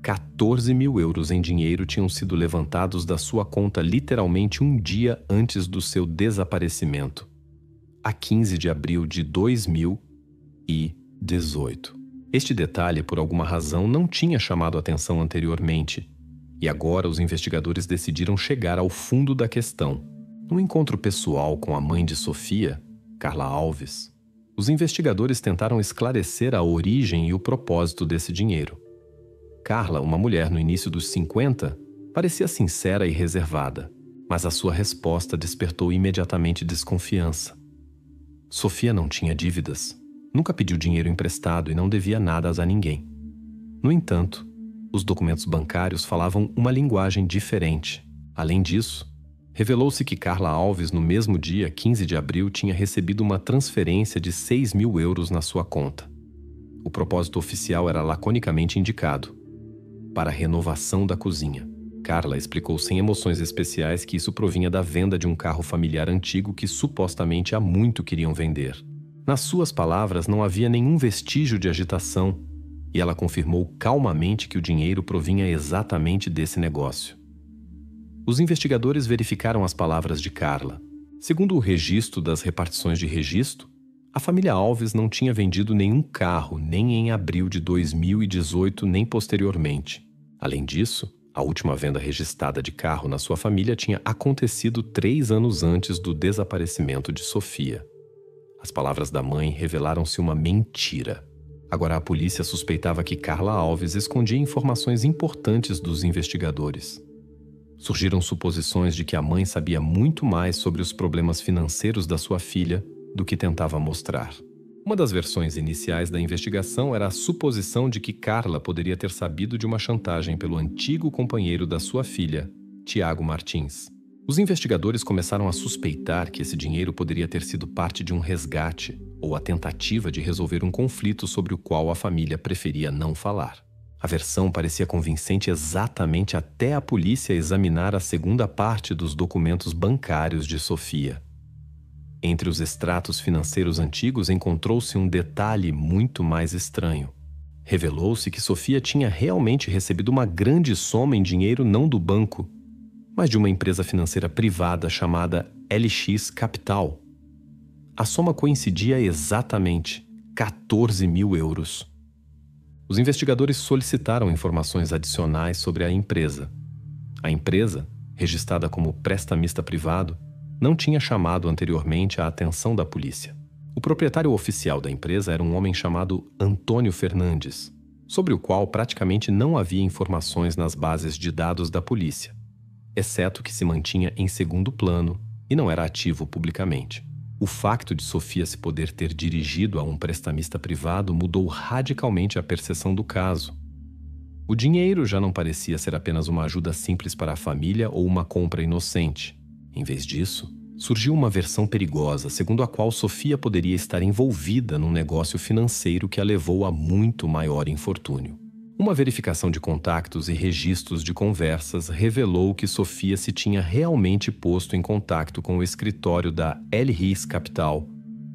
A: 14 mil euros em dinheiro tinham sido levantados da sua conta literalmente um dia antes do seu desaparecimento, a 15 de abril de 2018. Este detalhe, por alguma razão, não tinha chamado a atenção anteriormente, e agora os investigadores decidiram chegar ao fundo da questão. No encontro pessoal com a mãe de Sofia, Carla Alves, os investigadores tentaram esclarecer a origem e o propósito desse dinheiro. Carla, uma mulher no início dos 50, parecia sincera e reservada, mas a sua resposta despertou imediatamente desconfiança. Sofia não tinha dívidas. Nunca pediu dinheiro emprestado e não devia nada a ninguém. No entanto, os documentos bancários falavam uma linguagem diferente. Além disso, revelou-se que Carla Alves, no mesmo dia, 15 de abril, tinha recebido uma transferência de 6 mil euros na sua conta. O propósito oficial era laconicamente indicado: para a renovação da cozinha. Carla explicou sem emoções especiais que isso provinha da venda de um carro familiar antigo que supostamente há muito queriam vender. Nas suas palavras, não havia nenhum vestígio de agitação, e ela confirmou calmamente que o dinheiro provinha exatamente desse negócio. Os investigadores verificaram as palavras de Carla. Segundo o registro das repartições de registro, a família Alves não tinha vendido nenhum carro nem em abril de 2018 nem posteriormente. Além disso, a última venda registrada de carro na sua família tinha acontecido 3 anos antes do desaparecimento de Sofia. As palavras da mãe revelaram-se uma mentira. Agora a polícia suspeitava que Carla Alves escondia informações importantes dos investigadores. Surgiram suposições de que a mãe sabia muito mais sobre os problemas financeiros da sua filha do que tentava mostrar. Uma das versões iniciais da investigação era a suposição de que Carla poderia ter sabido de uma chantagem pelo antigo companheiro da sua filha, Tiago Martins. Os investigadores começaram a suspeitar que esse dinheiro poderia ter sido parte de um resgate ou a tentativa de resolver um conflito sobre o qual a família preferia não falar. A versão parecia convincente exatamente até a polícia examinar a segunda parte dos documentos bancários de Sofia. Entre os extratos financeiros antigos encontrou-se um detalhe muito mais estranho. Revelou-se que Sofia tinha realmente recebido uma grande soma em dinheiro não do banco, mas de uma empresa financeira privada chamada LX Capital. A soma coincidia exatamente, 14 mil euros. Os investigadores solicitaram informações adicionais sobre a empresa. A empresa, registrada como prestamista privado, não tinha chamado anteriormente a atenção da polícia. O proprietário oficial da empresa era um homem chamado Antônio Fernandes, sobre o qual praticamente não havia informações nas bases de dados da polícia, exceto que se mantinha em segundo plano e não era ativo publicamente. O facto de Sofia se poder ter dirigido a um prestamista privado mudou radicalmente a percepção do caso. O dinheiro já não parecia ser apenas uma ajuda simples para a família ou uma compra inocente. Em vez disso, surgiu uma versão perigosa, segundo a qual Sofia poderia estar envolvida num negócio financeiro que a levou a muito maior infortúnio. Uma verificação de contactos e registros de conversas revelou que Sofia se tinha realmente posto em contato com o escritório da LX Capital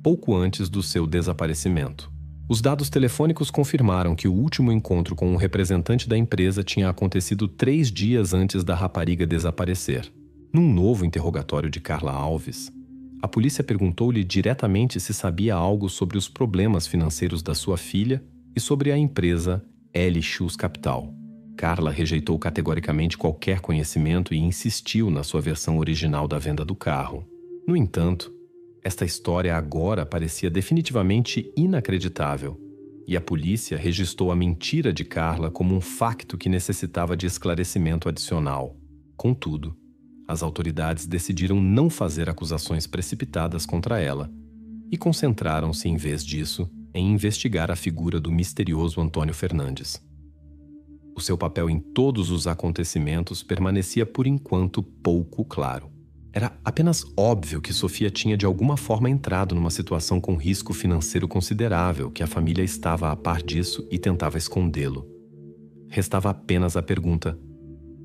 A: pouco antes do seu desaparecimento. Os dados telefônicos confirmaram que o último encontro com um representante da empresa tinha acontecido 3 dias antes da rapariga desaparecer. Num novo interrogatório de Carla Alves, a polícia perguntou-lhe diretamente se sabia algo sobre os problemas financeiros da sua filha e sobre a empresa LX Capital. Carla rejeitou categoricamente qualquer conhecimento e insistiu na sua versão original da venda do carro. No entanto, esta história agora parecia definitivamente inacreditável, e a polícia registrou a mentira de Carla como um facto que necessitava de esclarecimento adicional. Contudo, as autoridades decidiram não fazer acusações precipitadas contra ela e concentraram-se, em vez disso, em investigar a figura do misterioso Antônio Fernandes. O seu papel em todos os acontecimentos permanecia por enquanto pouco claro. Era apenas óbvio que Sofia tinha de alguma forma entrado numa situação com risco financeiro considerável, que a família estava a par disso e tentava escondê-lo. Restava apenas a pergunta: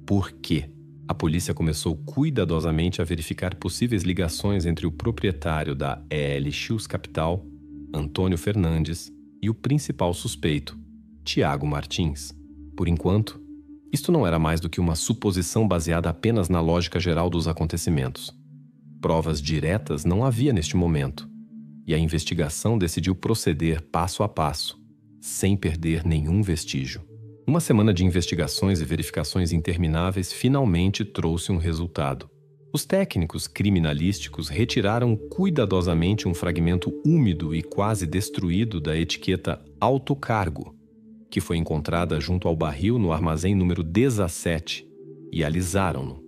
A: por quê? A polícia começou cuidadosamente a verificar possíveis ligações entre o proprietário da LX Capital, Antônio Fernandes, e o principal suspeito, Tiago Martins. Por enquanto, isto não era mais do que uma suposição baseada apenas na lógica geral dos acontecimentos. Provas diretas não havia neste momento, e a investigação decidiu proceder passo a passo, sem perder nenhum vestígio. Uma semana de investigações e verificações intermináveis finalmente trouxe um resultado. Os técnicos criminalísticos retiraram cuidadosamente um fragmento úmido e quase destruído da etiqueta autocargo, que foi encontrada junto ao barril no armazém número 17, e alisaram-no.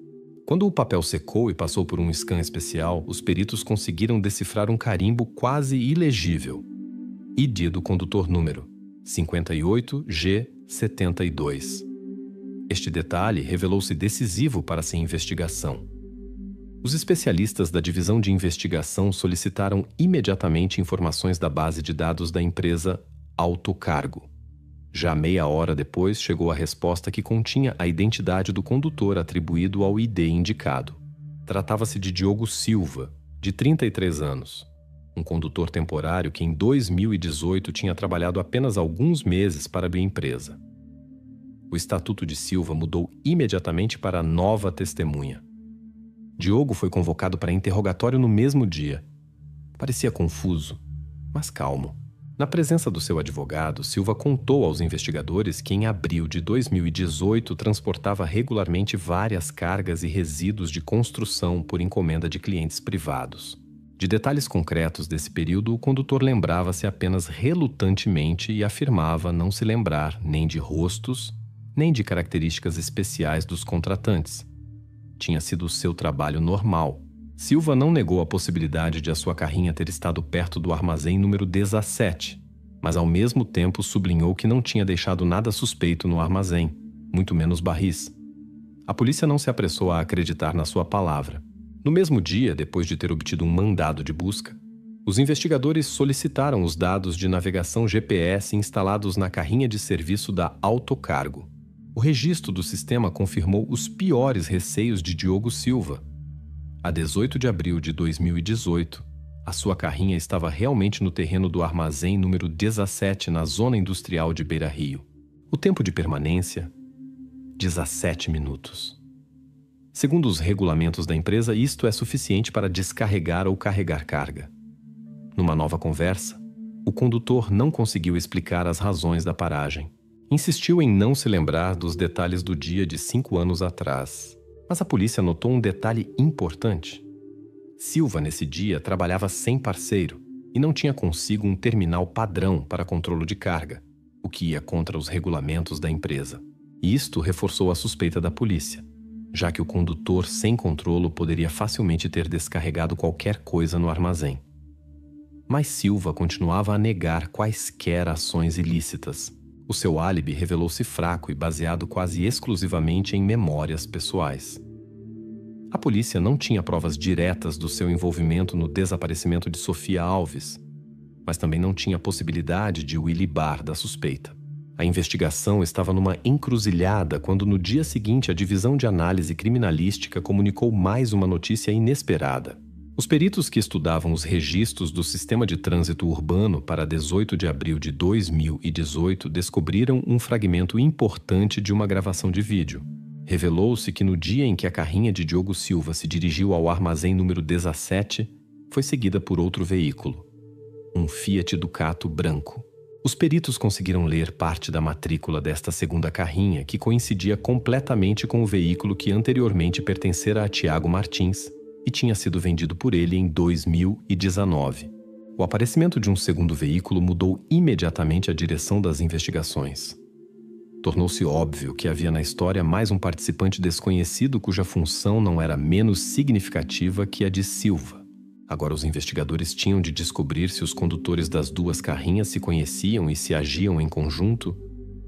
A: Quando o papel secou e passou por um scan especial, os peritos conseguiram decifrar um carimbo quase ilegível. ID do condutor número 58G72. Este detalhe revelou-se decisivo para essa investigação. Os especialistas da Divisão de Investigação solicitaram imediatamente informações da base de dados da empresa Autocargo. Já meia hora depois, chegou a resposta que continha a identidade do condutor atribuído ao ID indicado. Tratava-se de Diogo Silva, de 33 anos, um condutor temporário que em 2018 tinha trabalhado apenas alguns meses para a empresa. O estatuto de Silva mudou imediatamente para nova testemunha. Diogo foi convocado para interrogatório no mesmo dia. Parecia confuso, mas calmo. Na presença do seu advogado, Silva contou aos investigadores que em abril de 2018 transportava regularmente várias cargas e resíduos de construção por encomenda de clientes privados. De detalhes concretos desse período, o condutor lembrava-se apenas relutantemente e afirmava não se lembrar nem de rostos, nem de características especiais dos contratantes. Tinha sido o seu trabalho normal. Silva não negou a possibilidade de a sua carrinha ter estado perto do armazém número 17, mas ao mesmo tempo sublinhou que não tinha deixado nada suspeito no armazém, muito menos barris. A polícia não se apressou a acreditar na sua palavra. No mesmo dia, depois de ter obtido um mandado de busca, os investigadores solicitaram os dados de navegação GPS instalados na carrinha de serviço da Autocargo. O registro do sistema confirmou os piores receios de Diogo Silva. A 18 de abril de 2018, a sua carrinha estava realmente no terreno do armazém número 17 na zona industrial de Beira Rio. O tempo de permanência, 17 minutos. Segundo os regulamentos da empresa, isto é suficiente para descarregar ou carregar carga. Numa nova conversa, o condutor não conseguiu explicar as razões da paragem. Insistiu em não se lembrar dos detalhes do dia de 5 anos atrás. Mas a polícia notou um detalhe importante. Silva, nesse dia, trabalhava sem parceiro e não tinha consigo um terminal padrão para controle de carga, o que ia contra os regulamentos da empresa. E isto reforçou a suspeita da polícia, já que o condutor sem controlo poderia facilmente ter descarregado qualquer coisa no armazém. Mas Silva continuava a negar quaisquer ações ilícitas. O seu álibi revelou-se fraco e baseado quase exclusivamente em memórias pessoais. A polícia não tinha provas diretas do seu envolvimento no desaparecimento de Sofia Alves, mas também não tinha possibilidade de o ilibar da suspeita. A investigação estava numa encruzilhada quando no dia seguinte a Divisão de Análise Criminalística comunicou mais uma notícia inesperada. Os peritos que estudavam os registros do sistema de trânsito urbano para 18 de abril de 2018 descobriram um fragmento importante de uma gravação de vídeo. Revelou-se que no dia em que a carrinha de Diogo Silva se dirigiu ao armazém número 17, foi seguida por outro veículo, um Fiat Ducato branco. Os peritos conseguiram ler parte da matrícula desta segunda carrinha, que coincidia completamente com o veículo que anteriormente pertencera a Tiago Martins e tinha sido vendido por ele em 2019. O aparecimento de um segundo veículo mudou imediatamente a direção das investigações. Tornou-se óbvio que havia na história mais um participante desconhecido cuja função não era menos significativa que a de Silva. Agora os investigadores tinham de descobrir se os condutores das duas carrinhas se conheciam e se agiam em conjunto,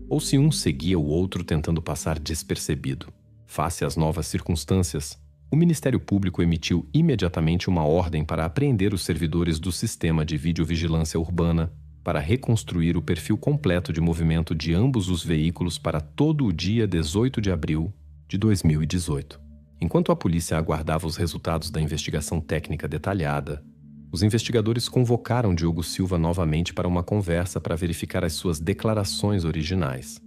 A: ou se um seguia o outro tentando passar despercebido. Face às novas circunstâncias, o Ministério Público emitiu imediatamente uma ordem para apreender os servidores do sistema de videovigilância urbana para reconstruir o perfil completo de movimento de ambos os veículos para todo o dia 18 de abril de 2018. Enquanto a polícia aguardava os resultados da investigação técnica detalhada, os investigadores convocaram Diogo Silva novamente para uma conversa para verificar as suas declarações originais.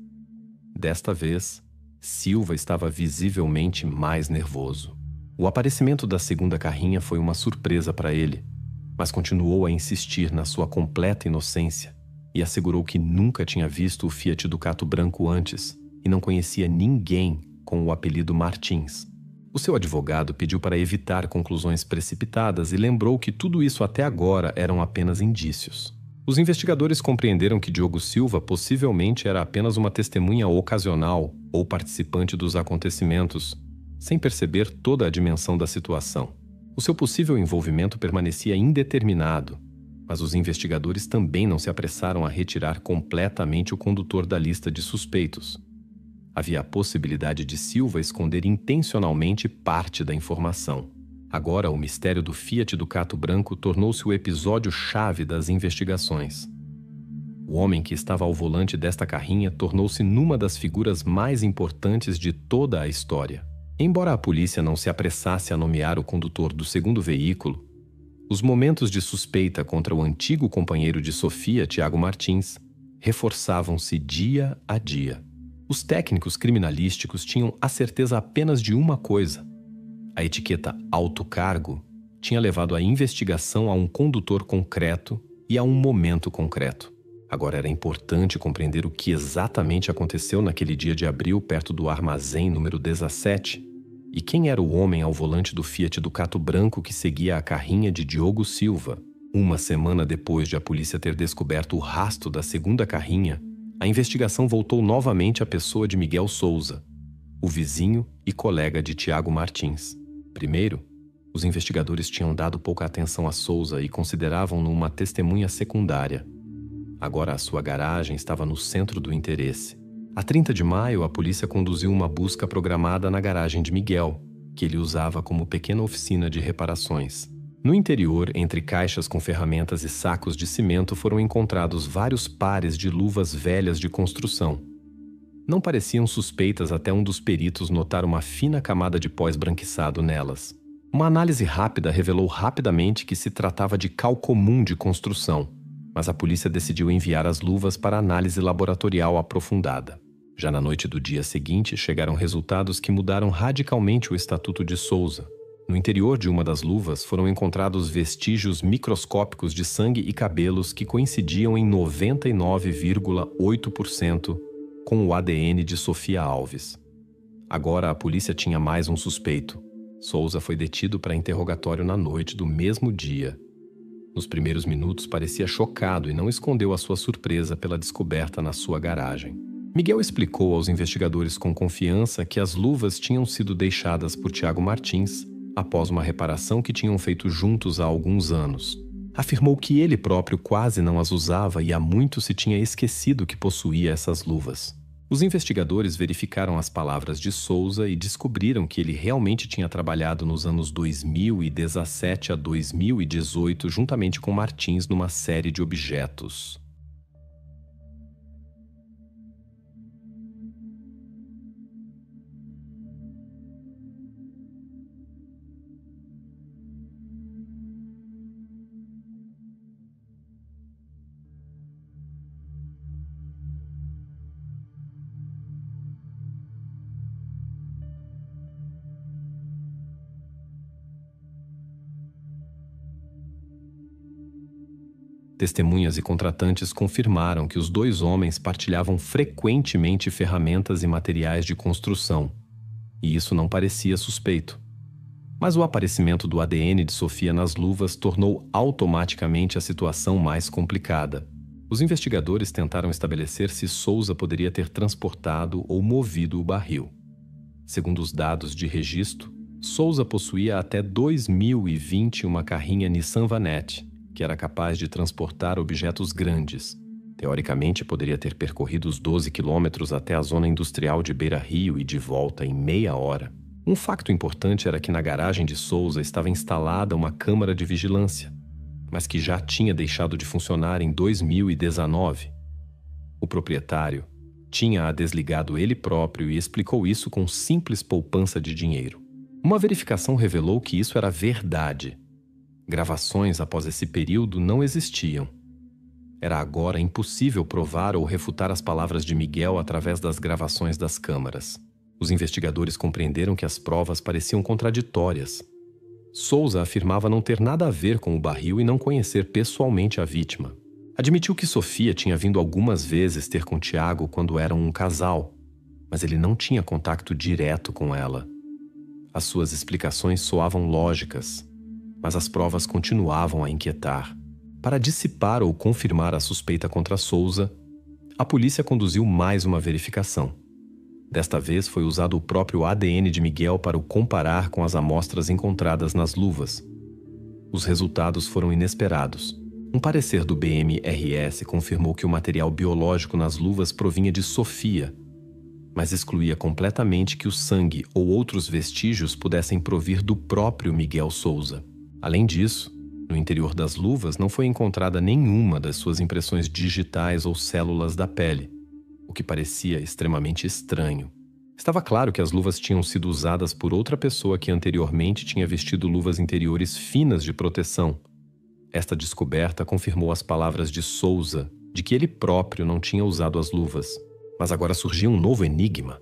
A: Desta vez, Silva estava visivelmente mais nervoso. O aparecimento da segunda carrinha foi uma surpresa para ele, mas continuou a insistir na sua completa inocência e assegurou que nunca tinha visto o Fiat Ducato branco antes e não conhecia ninguém com o apelido Martins. O seu advogado pediu para evitar conclusões precipitadas e lembrou que tudo isso até agora eram apenas indícios. Os investigadores compreenderam que Diogo Silva possivelmente era apenas uma testemunha ocasional ou participante dos acontecimentos, sem perceber toda a dimensão da situação. O seu possível envolvimento permanecia indeterminado, mas os investigadores também não se apressaram a retirar completamente o condutor da lista de suspeitos. Havia a possibilidade de Silva esconder intencionalmente parte da informação. Agora, o mistério do Fiat Ducato branco tornou-se o episódio-chave das investigações. O homem que estava ao volante desta carrinha tornou-se numa das figuras mais importantes de toda a história. Embora a polícia não se apressasse a nomear o condutor do segundo veículo, os momentos de suspeita contra o antigo companheiro de Sofia, Tiago Martins, reforçavam-se dia a dia. Os técnicos criminalísticos tinham a certeza apenas de uma coisa: a etiqueta Autocargo tinha levado a investigação a um condutor concreto e a um momento concreto. Agora era importante compreender o que exatamente aconteceu naquele dia de abril perto do armazém número 17 e quem era o homem ao volante do Fiat Ducato branco que seguia a carrinha de Diogo Silva. Uma semana depois de a polícia ter descoberto o rastro da segunda carrinha, a investigação voltou novamente à pessoa de Miguel Souza, o vizinho e colega de Tiago Martins. Primeiro, os investigadores tinham dado pouca atenção a Souza e consideravam-no uma testemunha secundária. Agora a sua garagem estava no centro do interesse. A 30 de maio, a polícia conduziu uma busca programada na garagem de Miguel, que ele usava como pequena oficina de reparações. No interior, entre caixas com ferramentas e sacos de cimento, foram encontrados vários pares de luvas velhas de construção. Não pareciam suspeitas até um dos peritos notar uma fina camada de pó esbranquiçado nelas. Uma análise rápida revelou rapidamente que se tratava de cal comum de construção, mas a polícia decidiu enviar as luvas para análise laboratorial aprofundada. Já na noite do dia seguinte, chegaram resultados que mudaram radicalmente o Estatuto de Souza. No interior de uma das luvas foram encontrados vestígios microscópicos de sangue e cabelos que coincidiam em 99,8% com o ADN de Sofia Alves. Agora a polícia tinha mais um suspeito. Souza foi detido para interrogatório na noite do mesmo dia. Nos primeiros minutos parecia chocado e não escondeu a sua surpresa pela descoberta na sua garagem. Miguel explicou aos investigadores com confiança que as luvas tinham sido deixadas por Tiago Martins após uma reparação que tinham feito juntos há alguns anos. Afirmou que ele próprio quase não as usava e há muito se tinha esquecido que possuía essas luvas. Os investigadores verificaram as palavras de Souza e descobriram que ele realmente tinha trabalhado nos anos 2017 a 2018 juntamente com Martins numa série de objetos. Testemunhas e contratantes confirmaram que os dois homens partilhavam frequentemente ferramentas e materiais de construção, e isso não parecia suspeito. Mas o aparecimento do ADN de Sofia nas luvas tornou automaticamente a situação mais complicada. Os investigadores tentaram estabelecer se Souza poderia ter transportado ou movido o barril. Segundo os dados de registro, Souza possuía até 2020 uma carrinha Nissan Vanette, que era capaz de transportar objetos grandes. Teoricamente, poderia ter percorrido os 12 quilômetros até a zona industrial de Beira Rio e de volta em meia hora. Um facto importante era que na garagem de Souza estava instalada uma câmara de vigilância, mas que já tinha deixado de funcionar em 2019. O proprietário tinha-a desligado ele próprio e explicou isso com simples poupança de dinheiro. Uma verificação revelou que isso era verdade. Gravações após esse período não existiam. Era agora impossível provar ou refutar as palavras de Miguel através das gravações das câmaras. Os investigadores compreenderam que as provas pareciam contraditórias. Souza afirmava não ter nada a ver com o barril e não conhecer pessoalmente a vítima. Admitiu que Sofia tinha vindo algumas vezes ter com Tiago quando eram um casal, mas ele não tinha contato direto com ela. As suas explicações soavam lógicas, mas as provas continuavam a inquietar. Para dissipar ou confirmar a suspeita contra Souza, a polícia conduziu mais uma verificação. Desta vez foi usado o próprio ADN de Miguel para o comparar com as amostras encontradas nas luvas. Os resultados foram inesperados. Um parecer do BMRS confirmou que o material biológico nas luvas provinha de Sofia, mas excluía completamente que o sangue ou outros vestígios pudessem provir do próprio Miguel Souza. Além disso, no interior das luvas não foi encontrada nenhuma das suas impressões digitais ou células da pele, o que parecia extremamente estranho. Estava claro que as luvas tinham sido usadas por outra pessoa que anteriormente tinha vestido luvas interiores finas de proteção. Esta descoberta confirmou as palavras de Souza, de que ele próprio não tinha usado as luvas. Mas agora surgia um novo enigma.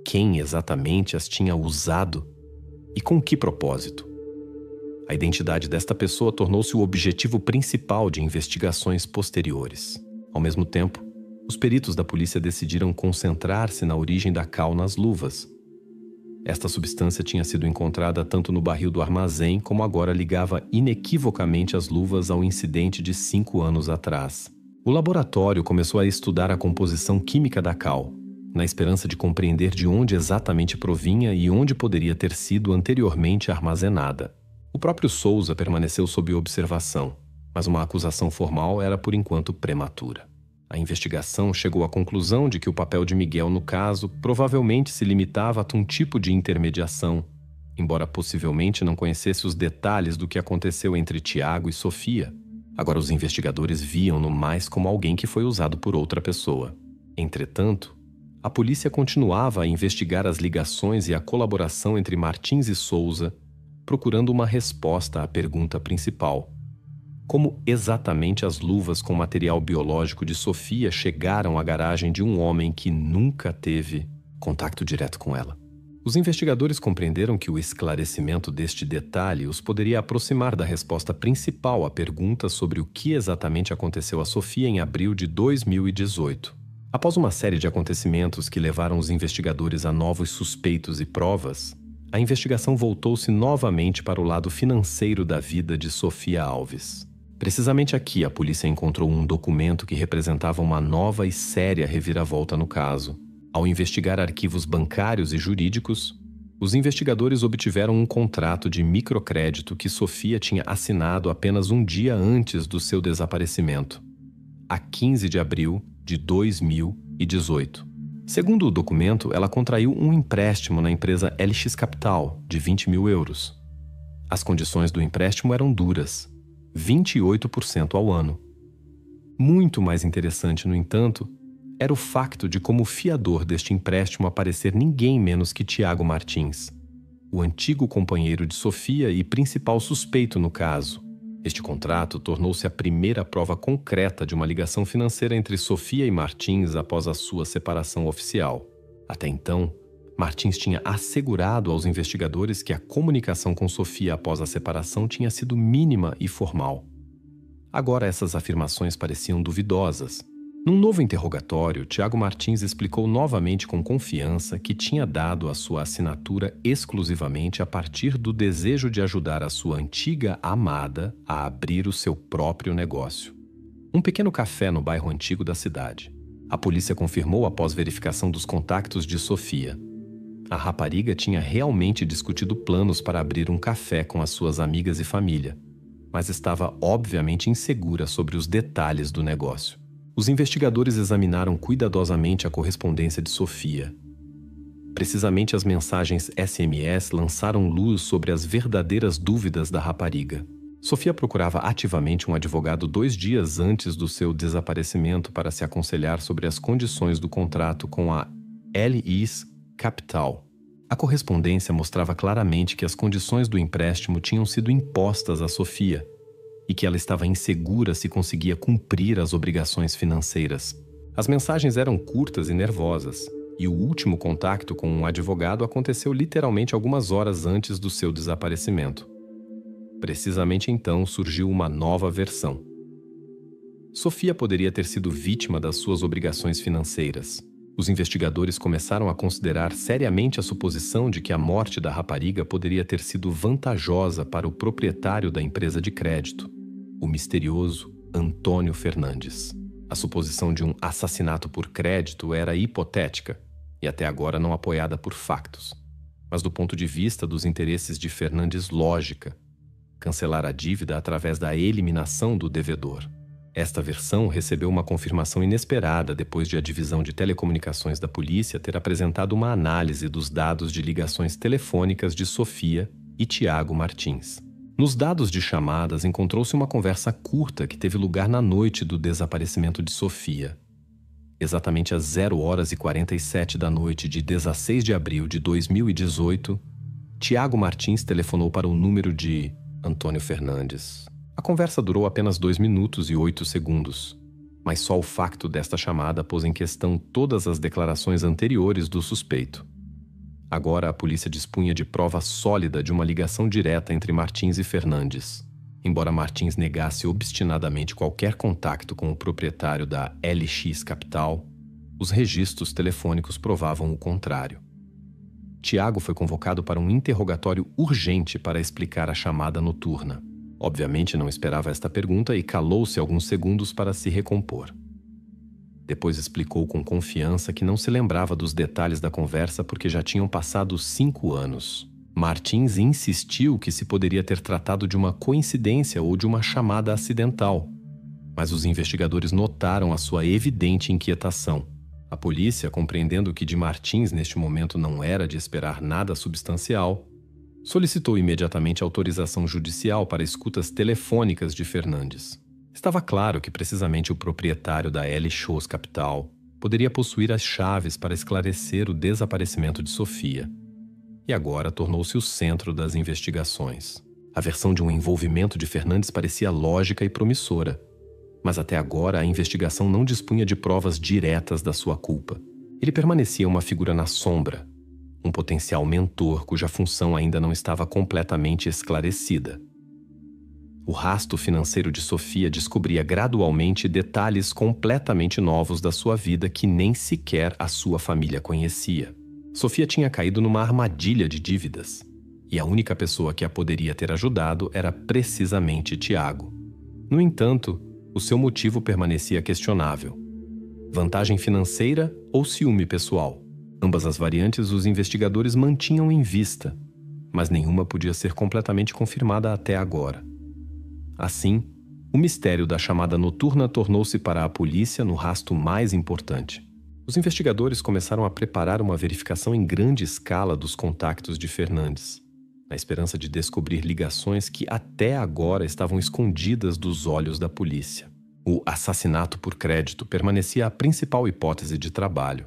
A: Quem exatamente as tinha usado e com que propósito? A identidade desta pessoa tornou-se o objetivo principal de investigações posteriores. Ao mesmo tempo, os peritos da polícia decidiram concentrar-se na origem da cal nas luvas. Esta substância tinha sido encontrada tanto no barril do armazém como agora ligava inequivocamente as luvas ao incidente de 5 anos atrás. O laboratório começou a estudar a composição química da cal, na esperança de compreender de onde exatamente provinha e onde poderia ter sido anteriormente armazenada. O próprio Souza permaneceu sob observação, mas uma acusação formal era por enquanto prematura. A investigação chegou à conclusão de que o papel de Miguel no caso provavelmente se limitava a um tipo de intermediação, embora possivelmente não conhecesse os detalhes do que aconteceu entre Tiago e Sofia. Agora os investigadores viam-no mais como alguém que foi usado por outra pessoa. Entretanto, a polícia continuava a investigar as ligações e a colaboração entre Martins e Souza, procurando uma resposta à pergunta principal: como exatamente as luvas com material biológico de Sofia chegaram à garagem de um homem que nunca teve contato direto com ela? Os investigadores compreenderam que o esclarecimento deste detalhe os poderia aproximar da resposta principal à pergunta sobre o que exatamente aconteceu a Sofia em abril de 2018. Após uma série de acontecimentos que levaram os investigadores a novos suspeitos e provas, a investigação voltou-se novamente para o lado financeiro da vida de Sofia Alves. Precisamente aqui, a polícia encontrou um documento que representava uma nova e séria reviravolta no caso. Ao investigar arquivos bancários e jurídicos, os investigadores obtiveram um contrato de microcrédito que Sofia tinha assinado apenas um dia antes do seu desaparecimento, a 15 de abril de 2018. Segundo o documento, ela contraiu um empréstimo na empresa LX Capital de 20 mil euros. As condições do empréstimo eram duras: 28% ao ano. Muito mais interessante, no entanto, era o facto de como fiador deste empréstimo aparecer ninguém menos que Tiago Martins, o antigo companheiro de Sofia e principal suspeito no caso. Este contrato tornou-se a primeira prova concreta de uma ligação financeira entre Sofia e Martins após a sua separação oficial. Até então, Martins tinha assegurado aos investigadores que a comunicação com Sofia após a separação tinha sido mínima e formal. Agora essas afirmações pareciam duvidosas. Num novo interrogatório, Tiago Martins explicou novamente com confiança que tinha dado a sua assinatura exclusivamente a partir do desejo de ajudar a sua antiga amada a abrir o seu próprio negócio. Um pequeno café no bairro antigo da cidade. A polícia confirmou após verificação dos contactos de Sofia. A rapariga tinha realmente discutido planos para abrir um café com as suas amigas e família, mas estava obviamente insegura sobre os detalhes do negócio. Os investigadores examinaram cuidadosamente a correspondência de Sofia. Precisamente as mensagens SMS lançaram luz sobre as verdadeiras dúvidas da rapariga. Sofia procurava ativamente um advogado 2 dias antes do seu desaparecimento para se aconselhar sobre as condições do contrato com a LX Capital. A correspondência mostrava claramente que as condições do empréstimo tinham sido impostas a Sofia e que ela estava insegura se conseguia cumprir as obrigações financeiras. As mensagens eram curtas e nervosas, e o último contato com um advogado aconteceu literalmente algumas horas antes do seu desaparecimento. Precisamente então surgiu uma nova versão. Sofia poderia ter sido vítima das suas obrigações financeiras. Os investigadores começaram a considerar seriamente a suposição de que a morte da rapariga poderia ter sido vantajosa para o proprietário da empresa de crédito, o misterioso Antônio Fernandes. A suposição de um assassinato por crédito era hipotética e até agora não apoiada por factos, mas do ponto de vista dos interesses de Fernandes, lógica: cancelar a dívida através da eliminação do devedor. Esta versão recebeu uma confirmação inesperada depois de a divisão de telecomunicações da polícia ter apresentado uma análise dos dados de ligações telefônicas de Sofia e Tiago Martins. Nos dados de chamadas encontrou-se uma conversa curta que teve lugar na noite do desaparecimento de Sofia. Exatamente às 0h47 da noite de 16 de abril de 2018, Tiago Martins telefonou para o número de Antônio Fernandes. A conversa durou apenas 2 minutos e 8 segundos, mas só o facto desta chamada pôs em questão todas as declarações anteriores do suspeito. Agora a polícia dispunha de prova sólida de uma ligação direta entre Martins e Fernandes. Embora Martins negasse obstinadamente qualquer contato com o proprietário da LX Capital, os registros telefônicos provavam o contrário. Tiago foi convocado para um interrogatório urgente para explicar a chamada noturna. Obviamente não esperava esta pergunta e calou-se alguns segundos para se recompor. Depois explicou com confiança que não se lembrava dos detalhes da conversa porque já tinham passado 5 anos. Martins insistiu que se poderia ter tratado de uma coincidência ou de uma chamada acidental. Mas os investigadores notaram a sua evidente inquietação. A polícia, compreendendo que de Martins neste momento não era de esperar nada substancial, solicitou imediatamente autorização judicial para escutas telefônicas de Fernandes. Estava claro que precisamente o proprietário da L-Shows Capital poderia possuir as chaves para esclarecer o desaparecimento de Sofia. E agora tornou-se o centro das investigações. A versão de um envolvimento de Fernandes parecia lógica e promissora, mas até agora a investigação não dispunha de provas diretas da sua culpa. Ele permanecia uma figura na sombra, um potencial mentor cuja função ainda não estava completamente esclarecida. O rastro financeiro de Sofia descobria gradualmente detalhes completamente novos da sua vida que nem sequer a sua família conhecia. Sofia tinha caído numa armadilha de dívidas, e a única pessoa que a poderia ter ajudado era precisamente Tiago. No entanto, o seu motivo permanecia questionável. Vantagem financeira ou ciúme pessoal? Ambas as variantes os investigadores mantinham em vista, mas nenhuma podia ser completamente confirmada até agora. Assim, o mistério da chamada noturna tornou-se para a polícia no rastro mais importante. Os investigadores começaram a preparar uma verificação em grande escala dos contactos de Fernandes, na esperança de descobrir ligações que até agora estavam escondidas dos olhos da polícia. O assassinato por crédito permanecia a principal hipótese de trabalho,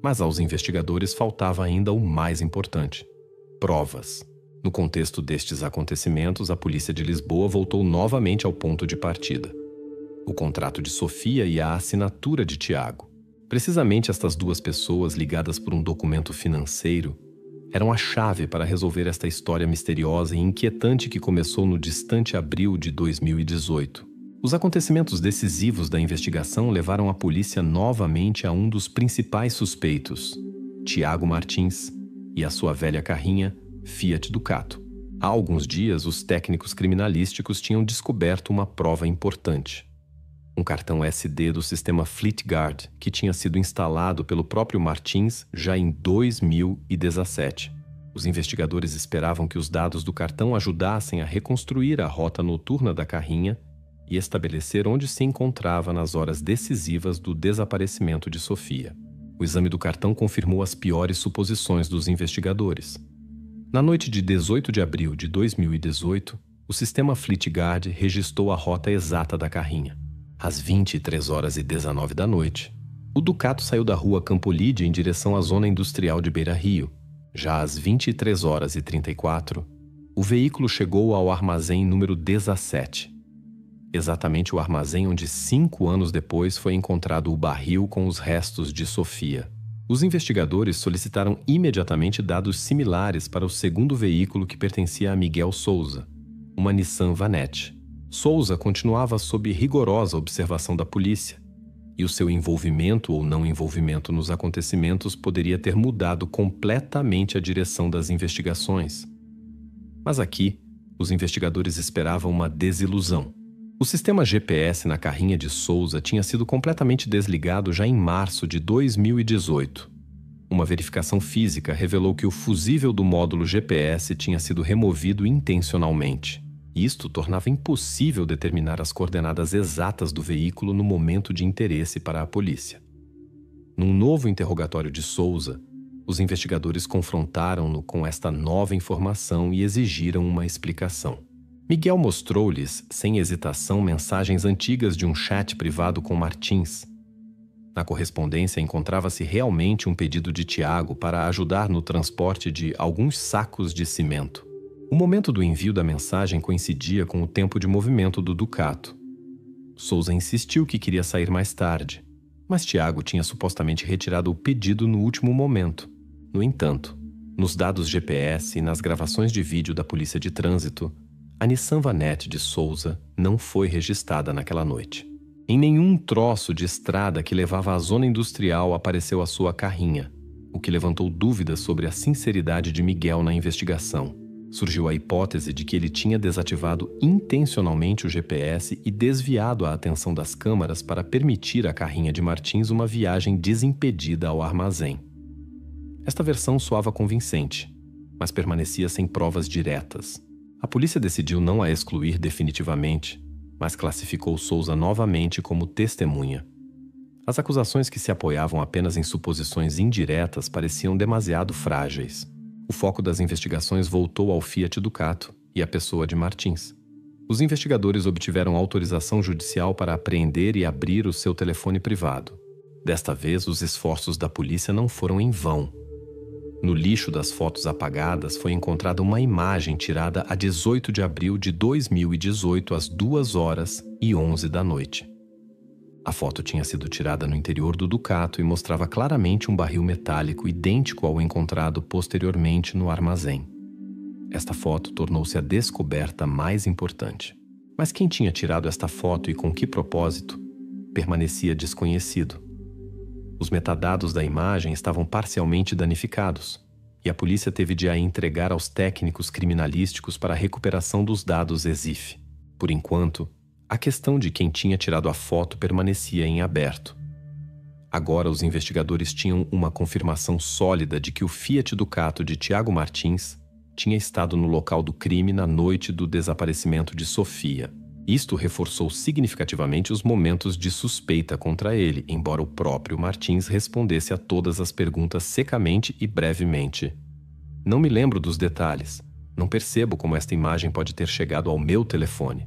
A: mas aos investigadores faltava ainda o mais importante: provas. No contexto destes acontecimentos, a polícia de Lisboa voltou novamente ao ponto de partida: o contrato de Sofia e a assinatura de Tiago. Precisamente estas duas pessoas, ligadas por um documento financeiro, eram a chave para resolver esta história misteriosa e inquietante que começou no distante abril de 2018. Os acontecimentos decisivos da investigação levaram a polícia novamente a um dos principais suspeitos, Tiago Martins, e a sua velha carrinha Fiat Ducato. Há alguns dias, os técnicos criminalísticos tinham descoberto uma prova importante: um cartão SD do sistema Fleetguard, que tinha sido instalado pelo próprio Martins já em 2017. Os investigadores esperavam que os dados do cartão ajudassem a reconstruir a rota noturna da carrinha e estabelecer onde se encontrava nas horas decisivas do desaparecimento de Sofia. O exame do cartão confirmou as piores suposições dos investigadores. Na noite de 18 de abril de 2018, o sistema Fleetguard registrou a rota exata da carrinha. Às 23h19 da noite, o Ducato saiu da rua Campolide em direção à zona industrial de Beira Rio. Já às 23h34, o veículo chegou ao armazém número 17. Exatamente o armazém onde 5 anos depois foi encontrado o barril com os restos de Sofia. Os investigadores solicitaram imediatamente dados similares para o segundo veículo que pertencia a Miguel Souza, uma Nissan Vanette. Souza continuava sob rigorosa observação da polícia, e o seu envolvimento ou não envolvimento nos acontecimentos poderia ter mudado completamente a direção das investigações. Mas aqui, os investigadores esperavam uma desilusão. O sistema GPS na carrinha de Souza tinha sido completamente desligado já em março de 2018. Uma verificação física revelou que o fusível do módulo GPS tinha sido removido intencionalmente. Isto tornava impossível determinar as coordenadas exatas do veículo no momento de interesse para a polícia. Num novo interrogatório de Souza, os investigadores confrontaram-no com esta nova informação e exigiram uma explicação. Miguel mostrou-lhes, sem hesitação, mensagens antigas de um chat privado com Martins. Na correspondência encontrava-se realmente um pedido de Tiago para ajudar no transporte de alguns sacos de cimento. O momento do envio da mensagem coincidia com o tempo de movimento do Ducato. Souza insistiu que queria sair mais tarde, mas Tiago tinha supostamente retirado o pedido no último momento. No entanto, nos dados GPS e nas gravações de vídeo da Polícia de Trânsito, a Nissan Vanette de Souza não foi registrada naquela noite. Em nenhum troço de estrada que levava à zona industrial apareceu a sua carrinha, o que levantou dúvidas sobre a sinceridade de Miguel na investigação. Surgiu a hipótese de que ele tinha desativado intencionalmente o GPS e desviado a atenção das câmaras para permitir à carrinha de Martins uma viagem desimpedida ao armazém. Esta versão soava convincente, mas permanecia sem provas diretas. A polícia decidiu não a excluir definitivamente, mas classificou Souza novamente como testemunha. As acusações que se apoiavam apenas em suposições indiretas pareciam demasiado frágeis. O foco das investigações voltou ao Fiat Ducato e à pessoa de Martins. Os investigadores obtiveram autorização judicial para apreender e abrir o seu telefone privado. Desta vez, os esforços da polícia não foram em vão. No lixo das fotos apagadas foi encontrada uma imagem tirada a 18 de abril de 2018 às 2h11 da noite. A foto tinha sido tirada no interior do Ducato e mostrava claramente um barril metálico idêntico ao encontrado posteriormente no armazém. Esta foto tornou-se a descoberta mais importante. Mas quem tinha tirado esta foto e com que propósito, permanecia desconhecido. Os metadados da imagem estavam parcialmente danificados, e a polícia teve de a entregar aos técnicos criminalísticos para a recuperação dos dados EXIF. Por enquanto, a questão de quem tinha tirado a foto permanecia em aberto. Agora os investigadores tinham uma confirmação sólida de que o Fiat Ducato de Tiago Martins tinha estado no local do crime na noite do desaparecimento de Sofia. Isto reforçou significativamente os momentos de suspeita contra ele, embora o próprio Martins respondesse a todas as perguntas secamente e brevemente. Não me lembro dos detalhes. Não percebo como esta imagem pode ter chegado ao meu telefone.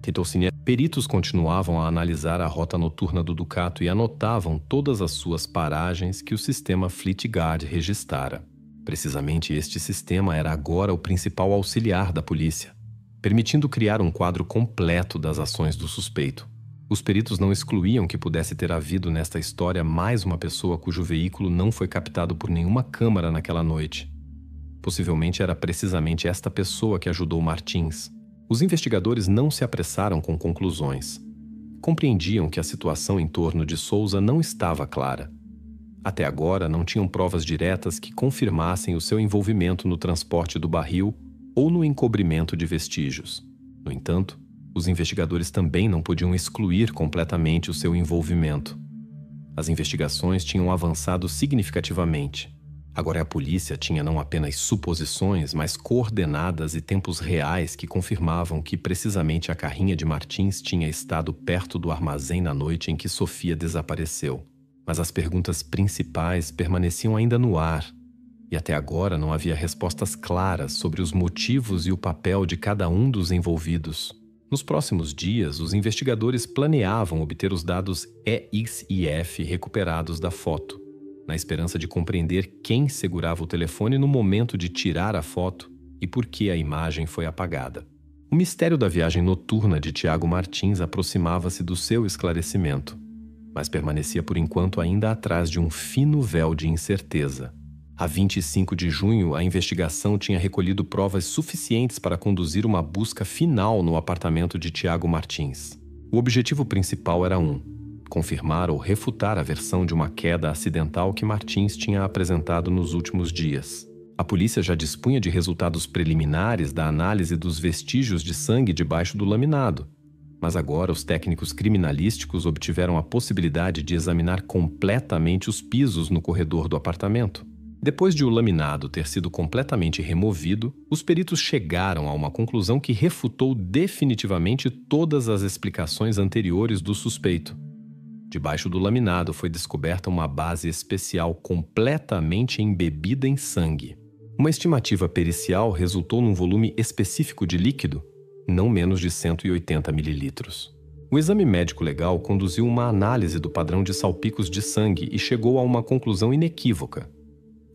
A: Tentou cinear. Peritos continuavam a analisar a rota noturna do Ducato e anotavam todas as suas paragens que o sistema FleetGuard registrara. Precisamente este sistema era agora o principal auxiliar da polícia, permitindo criar um quadro completo das ações do suspeito. Os peritos não excluíam que pudesse ter havido nesta história mais uma pessoa cujo veículo não foi captado por nenhuma câmara naquela noite. Possivelmente era precisamente esta pessoa que ajudou Martins. Os investigadores não se apressaram com conclusões. Compreendiam que a situação em torno de Souza não estava clara. Até agora não tinham provas diretas que confirmassem o seu envolvimento no transporte do barril ou no encobrimento de vestígios. No entanto, os investigadores também não podiam excluir completamente o seu envolvimento. As investigações tinham avançado significativamente. Agora a polícia tinha não apenas suposições, mas coordenadas e tempos reais que confirmavam que precisamente a carrinha de Martins tinha estado perto do armazém na noite em que Sofia desapareceu. Mas as perguntas principais permaneciam ainda no ar, e até agora não havia respostas claras sobre os motivos e o papel de cada um dos envolvidos. Nos próximos dias, os investigadores planeavam obter os dados EX e F recuperados da foto, na esperança de compreender quem segurava o telefone no momento de tirar a foto e por que a imagem foi apagada. O mistério da viagem noturna de Tiago Martins aproximava-se do seu esclarecimento, mas permanecia por enquanto ainda atrás de um fino véu de incerteza. A 25 de junho, a investigação tinha recolhido provas suficientes para conduzir uma busca final no apartamento de Tiago Martins. O objetivo principal era confirmar ou refutar a versão de uma queda acidental que Martins tinha apresentado nos últimos dias. A polícia já dispunha de resultados preliminares da análise dos vestígios de sangue debaixo do laminado, mas agora os técnicos criminalísticos obtiveram a possibilidade de examinar completamente os pisos no corredor do apartamento. Depois de o laminado ter sido completamente removido, os peritos chegaram a uma conclusão que refutou definitivamente todas as explicações anteriores do suspeito. Debaixo do laminado foi descoberta uma base especial completamente embebida em sangue. Uma estimativa pericial resultou num volume específico de líquido, não menos de 180 mililitros. O exame médico legal conduziu uma análise do padrão de salpicos de sangue e chegou a uma conclusão inequívoca.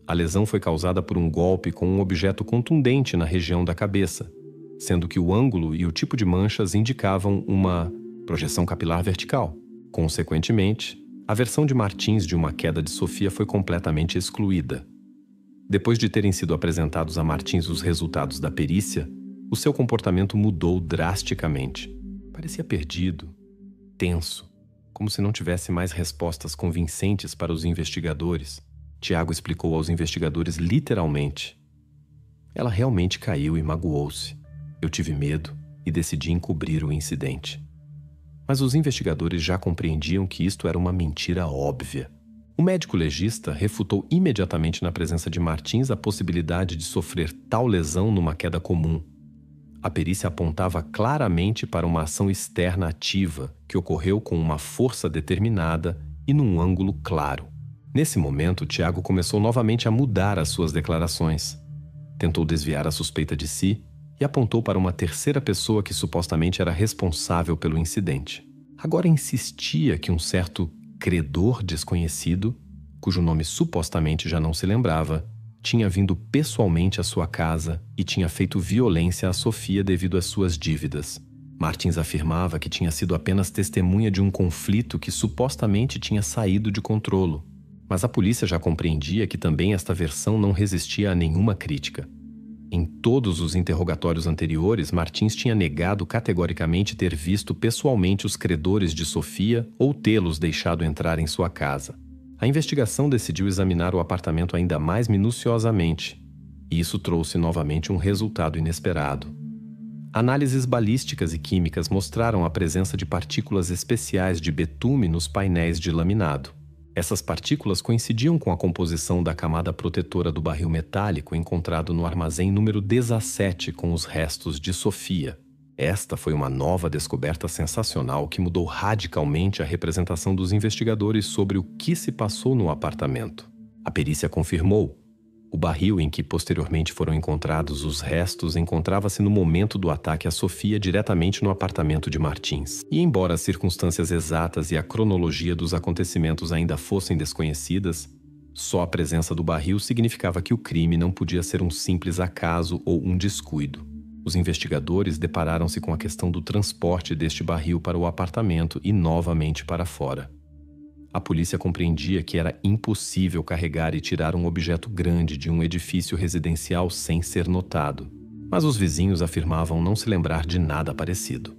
A: A lesão foi causada por um golpe com um objeto contundente na região da cabeça, sendo que o ângulo e o tipo de manchas indicavam uma projeção capilar vertical. Consequentemente, a versão de Martins de uma queda de Sofia foi completamente excluída. Depois de terem sido apresentados a Martins os resultados da perícia, o seu comportamento mudou drasticamente. Parecia perdido, tenso, como se não tivesse mais respostas convincentes para os investigadores. Tiago explicou aos investigadores literalmente. Ela realmente caiu e magoou-se. Eu tive medo e decidi encobrir o incidente. Mas os investigadores já compreendiam que isto era uma mentira óbvia. O médico legista refutou imediatamente na presença de Martins a possibilidade de sofrer tal lesão numa queda comum. A perícia apontava claramente para uma ação externa ativa que ocorreu com uma força determinada e num ângulo claro. Nesse momento, Tiago começou novamente a mudar as suas declarações. Tentou desviar a suspeita de si e apontou para uma terceira pessoa que supostamente era responsável pelo incidente. Agora insistia que um certo credor desconhecido, cujo nome supostamente já não se lembrava, tinha vindo pessoalmente à sua casa e tinha feito violência a Sofia devido às suas dívidas. Martins afirmava que tinha sido apenas testemunha de um conflito que supostamente tinha saído de controle, mas a polícia já compreendia que também esta versão não resistia a nenhuma crítica. Em todos os interrogatórios anteriores, Martins tinha negado categoricamente ter visto pessoalmente os credores de Sofia ou tê-los deixado entrar em sua casa. A investigação decidiu examinar o apartamento ainda mais minuciosamente, e isso trouxe novamente um resultado inesperado. Análises balísticas e químicas mostraram a presença de partículas especiais de betume nos painéis de laminado. Essas partículas coincidiam com a composição da camada protetora do barril metálico encontrado no armazém número 17 com os restos de Sofia. Esta foi uma nova descoberta sensacional que mudou radicalmente a representação dos investigadores sobre o que se passou no apartamento. A perícia confirmou. O barril em que posteriormente foram encontrados os restos encontrava-se no momento do ataque a Sofia diretamente no apartamento de Martins. E embora as circunstâncias exatas e a cronologia dos acontecimentos ainda fossem desconhecidas, só a presença do barril significava que o crime não podia ser um simples acaso ou um descuido. Os investigadores depararam-se com a questão do transporte deste barril para o apartamento e novamente para fora. A polícia compreendia que era impossível carregar e tirar um objeto grande de um edifício residencial sem ser notado, mas os vizinhos afirmavam não se lembrar de nada parecido.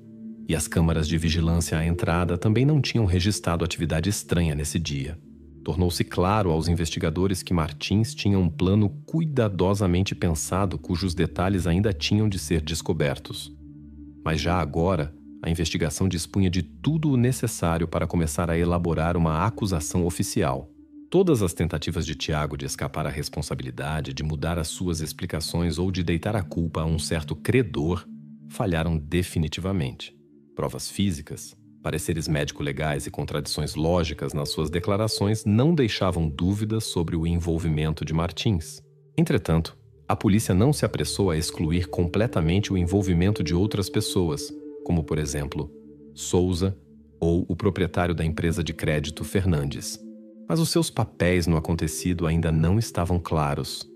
A: E as câmaras de vigilância à entrada também não tinham registrado atividade estranha nesse dia. Tornou-se claro aos investigadores que Martins tinha um plano cuidadosamente pensado cujos detalhes ainda tinham de ser descobertos. Mas já agora, a investigação dispunha de tudo o necessário para começar a elaborar uma acusação oficial. Todas as tentativas de Tiago de escapar à responsabilidade, de mudar as suas explicações ou de deitar a culpa a um certo credor falharam definitivamente. Provas físicas, pareceres médico-legais e contradições lógicas nas suas declarações não deixavam dúvidas sobre o envolvimento de Martins. Entretanto, a polícia não se apressou a excluir completamente o envolvimento de outras pessoas, como, por exemplo, Souza ou o proprietário da empresa de crédito Fernandes. Mas os seus papéis no acontecido ainda não estavam claros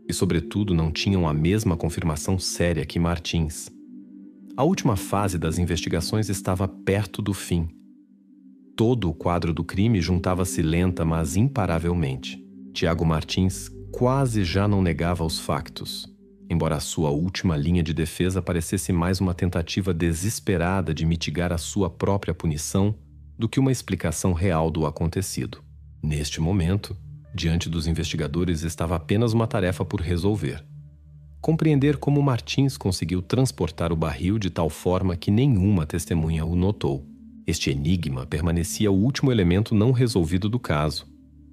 A: e, sobretudo, não tinham a mesma confirmação séria que Martins. A última fase das investigações estava perto do fim. Todo o quadro do crime juntava-se lenta, mas imparavelmente. Tiago Martins quase já não negava os factos, embora a sua última linha de defesa parecesse mais uma tentativa desesperada de mitigar a sua própria punição do que uma explicação real do acontecido. Neste momento, diante dos investigadores estava apenas uma tarefa por resolver: compreender como Martins conseguiu transportar o barril de tal forma que nenhuma testemunha o notou. Este enigma permanecia o último elemento não resolvido do caso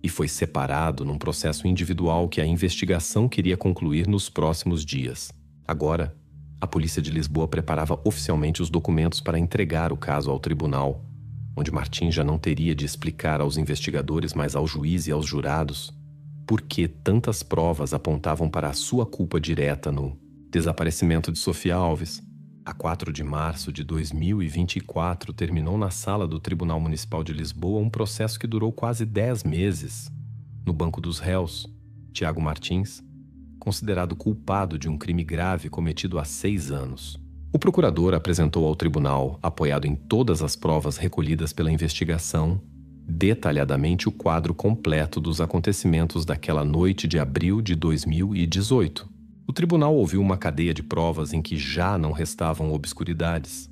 A: e foi separado num processo individual que a investigação queria concluir nos próximos dias. Agora, a polícia de Lisboa preparava oficialmente os documentos para entregar o caso ao tribunal, onde Martins já não teria de explicar aos investigadores, mas ao juiz e aos jurados, por que tantas provas apontavam para a sua culpa direta no desaparecimento de Sofia Alves. A 4 de março de 2024, terminou na sala do Tribunal Municipal de Lisboa um processo que durou quase 10 meses. No banco dos réus, Tiago Martins, considerado culpado de um crime grave cometido há 6 anos. O procurador apresentou ao tribunal, apoiado em todas as provas recolhidas pela investigação, detalhadamente o quadro completo dos acontecimentos daquela noite de abril de 2018. O tribunal ouviu uma cadeia de provas em que já não restavam obscuridades.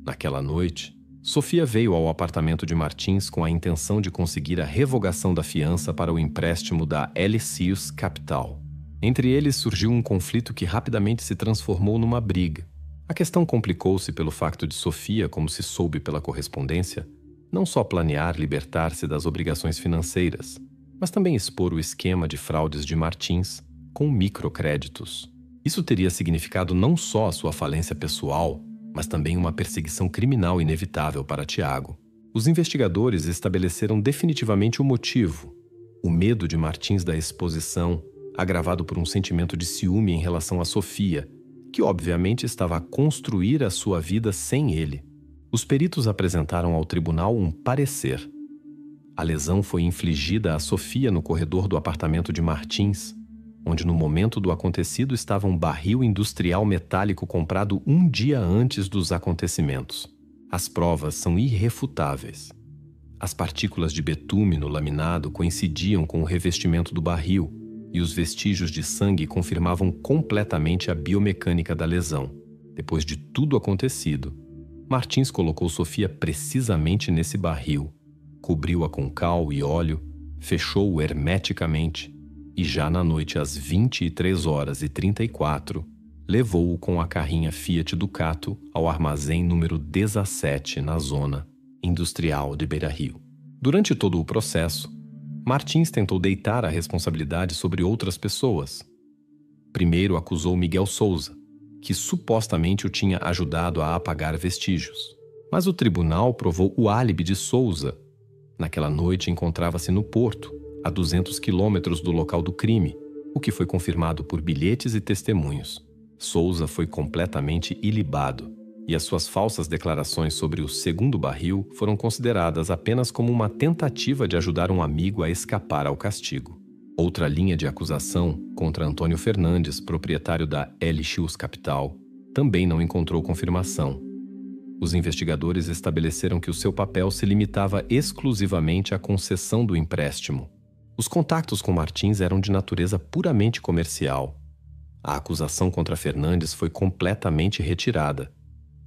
A: Naquela noite, Sofia veio ao apartamento de Martins com a intenção de conseguir a revogação da fiança para o empréstimo da Elicius Capital. Entre eles surgiu um conflito que rapidamente se transformou numa briga. A questão complicou-se pelo facto de Sofia, como se soube pela correspondência, não só planear libertar-se das obrigações financeiras, mas também expor o esquema de fraudes de Martins com microcréditos. Isso teria significado não só a sua falência pessoal, mas também uma perseguição criminal inevitável para Tiago. Os investigadores estabeleceram definitivamente o motivo: o medo de Martins da exposição, agravado por um sentimento de ciúme em relação a Sofia, que obviamente estava a construir a sua vida sem ele. Os peritos apresentaram ao tribunal um parecer. A lesão foi infligida a Sofia no corredor do apartamento de Martins, onde no momento do acontecido estava um barril industrial metálico comprado um dia antes dos acontecimentos. As provas são irrefutáveis. As partículas de betume no laminado coincidiam com o revestimento do barril, e os vestígios de sangue confirmavam completamente a biomecânica da lesão. Depois de tudo acontecido, Martins colocou Sofia precisamente nesse barril, cobriu-a com cal e óleo, fechou-o hermeticamente e já na noite às 23h34, levou-o com a carrinha Fiat Ducato ao armazém número 17 na zona industrial de Beira-Rio. Durante todo o processo, Martins tentou deitar a responsabilidade sobre outras pessoas. Primeiro acusou Miguel Souza, que supostamente o tinha ajudado a apagar vestígios. Mas o tribunal provou o álibi de Souza. Naquela noite encontrava-se no porto, a 200 quilômetros do local do crime, o que foi confirmado por bilhetes e testemunhos. Souza foi completamente ilibado, e as suas falsas declarações sobre o segundo barril foram consideradas apenas como uma tentativa de ajudar um amigo a escapar ao castigo. Outra linha de acusação, contra Antônio Fernandes, proprietário da LX Capital, também não encontrou confirmação. Os investigadores estabeleceram que o seu papel se limitava exclusivamente à concessão do empréstimo. Os contatos com Martins eram de natureza puramente comercial. A acusação contra Fernandes foi completamente retirada,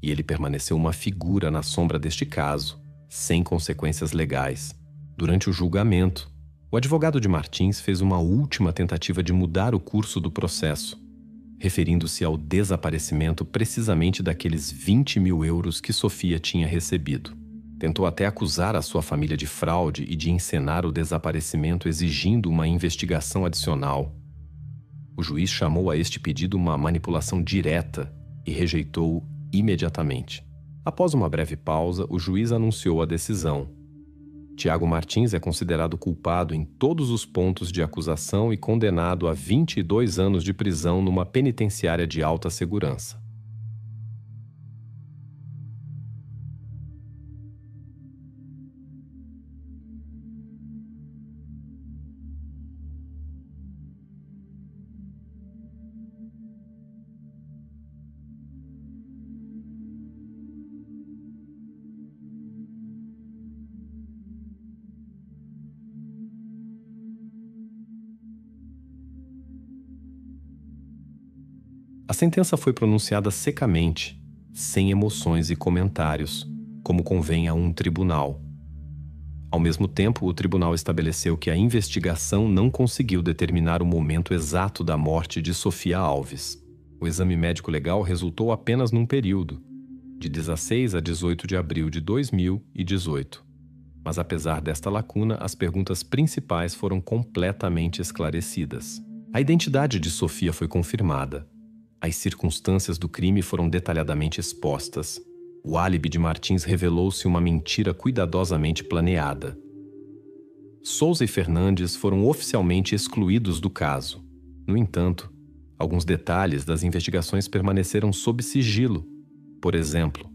A: e ele permaneceu uma figura na sombra deste caso, sem consequências legais. Durante o julgamento, o advogado de Martins fez uma última tentativa de mudar o curso do processo, referindo-se ao desaparecimento precisamente daqueles 20 mil euros que Sofia tinha recebido. Tentou até acusar a sua família de fraude e de encenar o desaparecimento exigindo uma investigação adicional. O juiz chamou a este pedido uma manipulação direta e rejeitou-o imediatamente. Após uma breve pausa, o juiz anunciou a decisão. Tiago Martins é considerado culpado em todos os pontos de acusação e condenado a 22 anos de prisão numa penitenciária de alta segurança. A sentença foi pronunciada secamente, sem emoções e comentários, como convém a um tribunal. Ao mesmo tempo, o tribunal estabeleceu que a investigação não conseguiu determinar o momento exato da morte de Sofia Alves. O exame médico legal resultou apenas num período, de 16 a 18 de abril de 2018. Mas apesar desta lacuna, as perguntas principais foram completamente esclarecidas. A identidade de Sofia foi confirmada. As circunstâncias do crime foram detalhadamente expostas. O álibi de Martins revelou-se uma mentira cuidadosamente planeada. Souza e Fernandes foram oficialmente excluídos do caso. No entanto, alguns detalhes das investigações permaneceram sob sigilo. Por exemplo,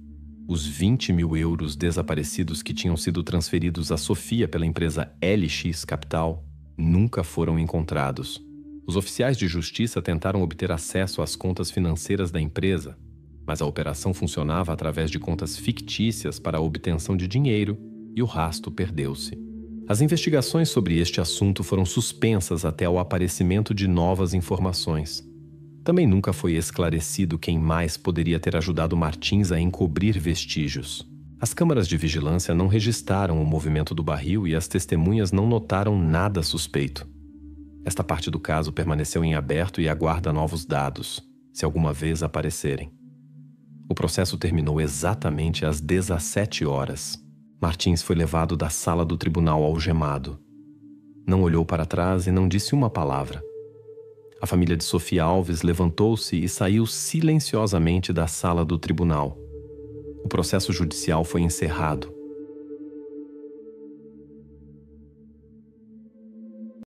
A: os 20 mil euros desaparecidos que tinham sido transferidos a Sofia pela empresa LX Capital nunca foram encontrados. Os oficiais de justiça tentaram obter acesso às contas financeiras da empresa, mas a operação funcionava através de contas fictícias para a obtenção de dinheiro e o rastro perdeu-se. As investigações sobre este assunto foram suspensas até o aparecimento de novas informações. Também nunca foi esclarecido quem mais poderia ter ajudado Martins a encobrir vestígios. As câmaras de vigilância não registraram o movimento do barril e as testemunhas não notaram nada suspeito. Esta parte do caso permaneceu em aberto e aguarda novos dados, se alguma vez aparecerem. O processo terminou exatamente às 17 horas. Martins foi levado da sala do tribunal algemado. Não olhou para trás e não disse uma palavra. A família de Sofia Alves levantou-se e saiu silenciosamente da sala do tribunal. O processo judicial foi encerrado.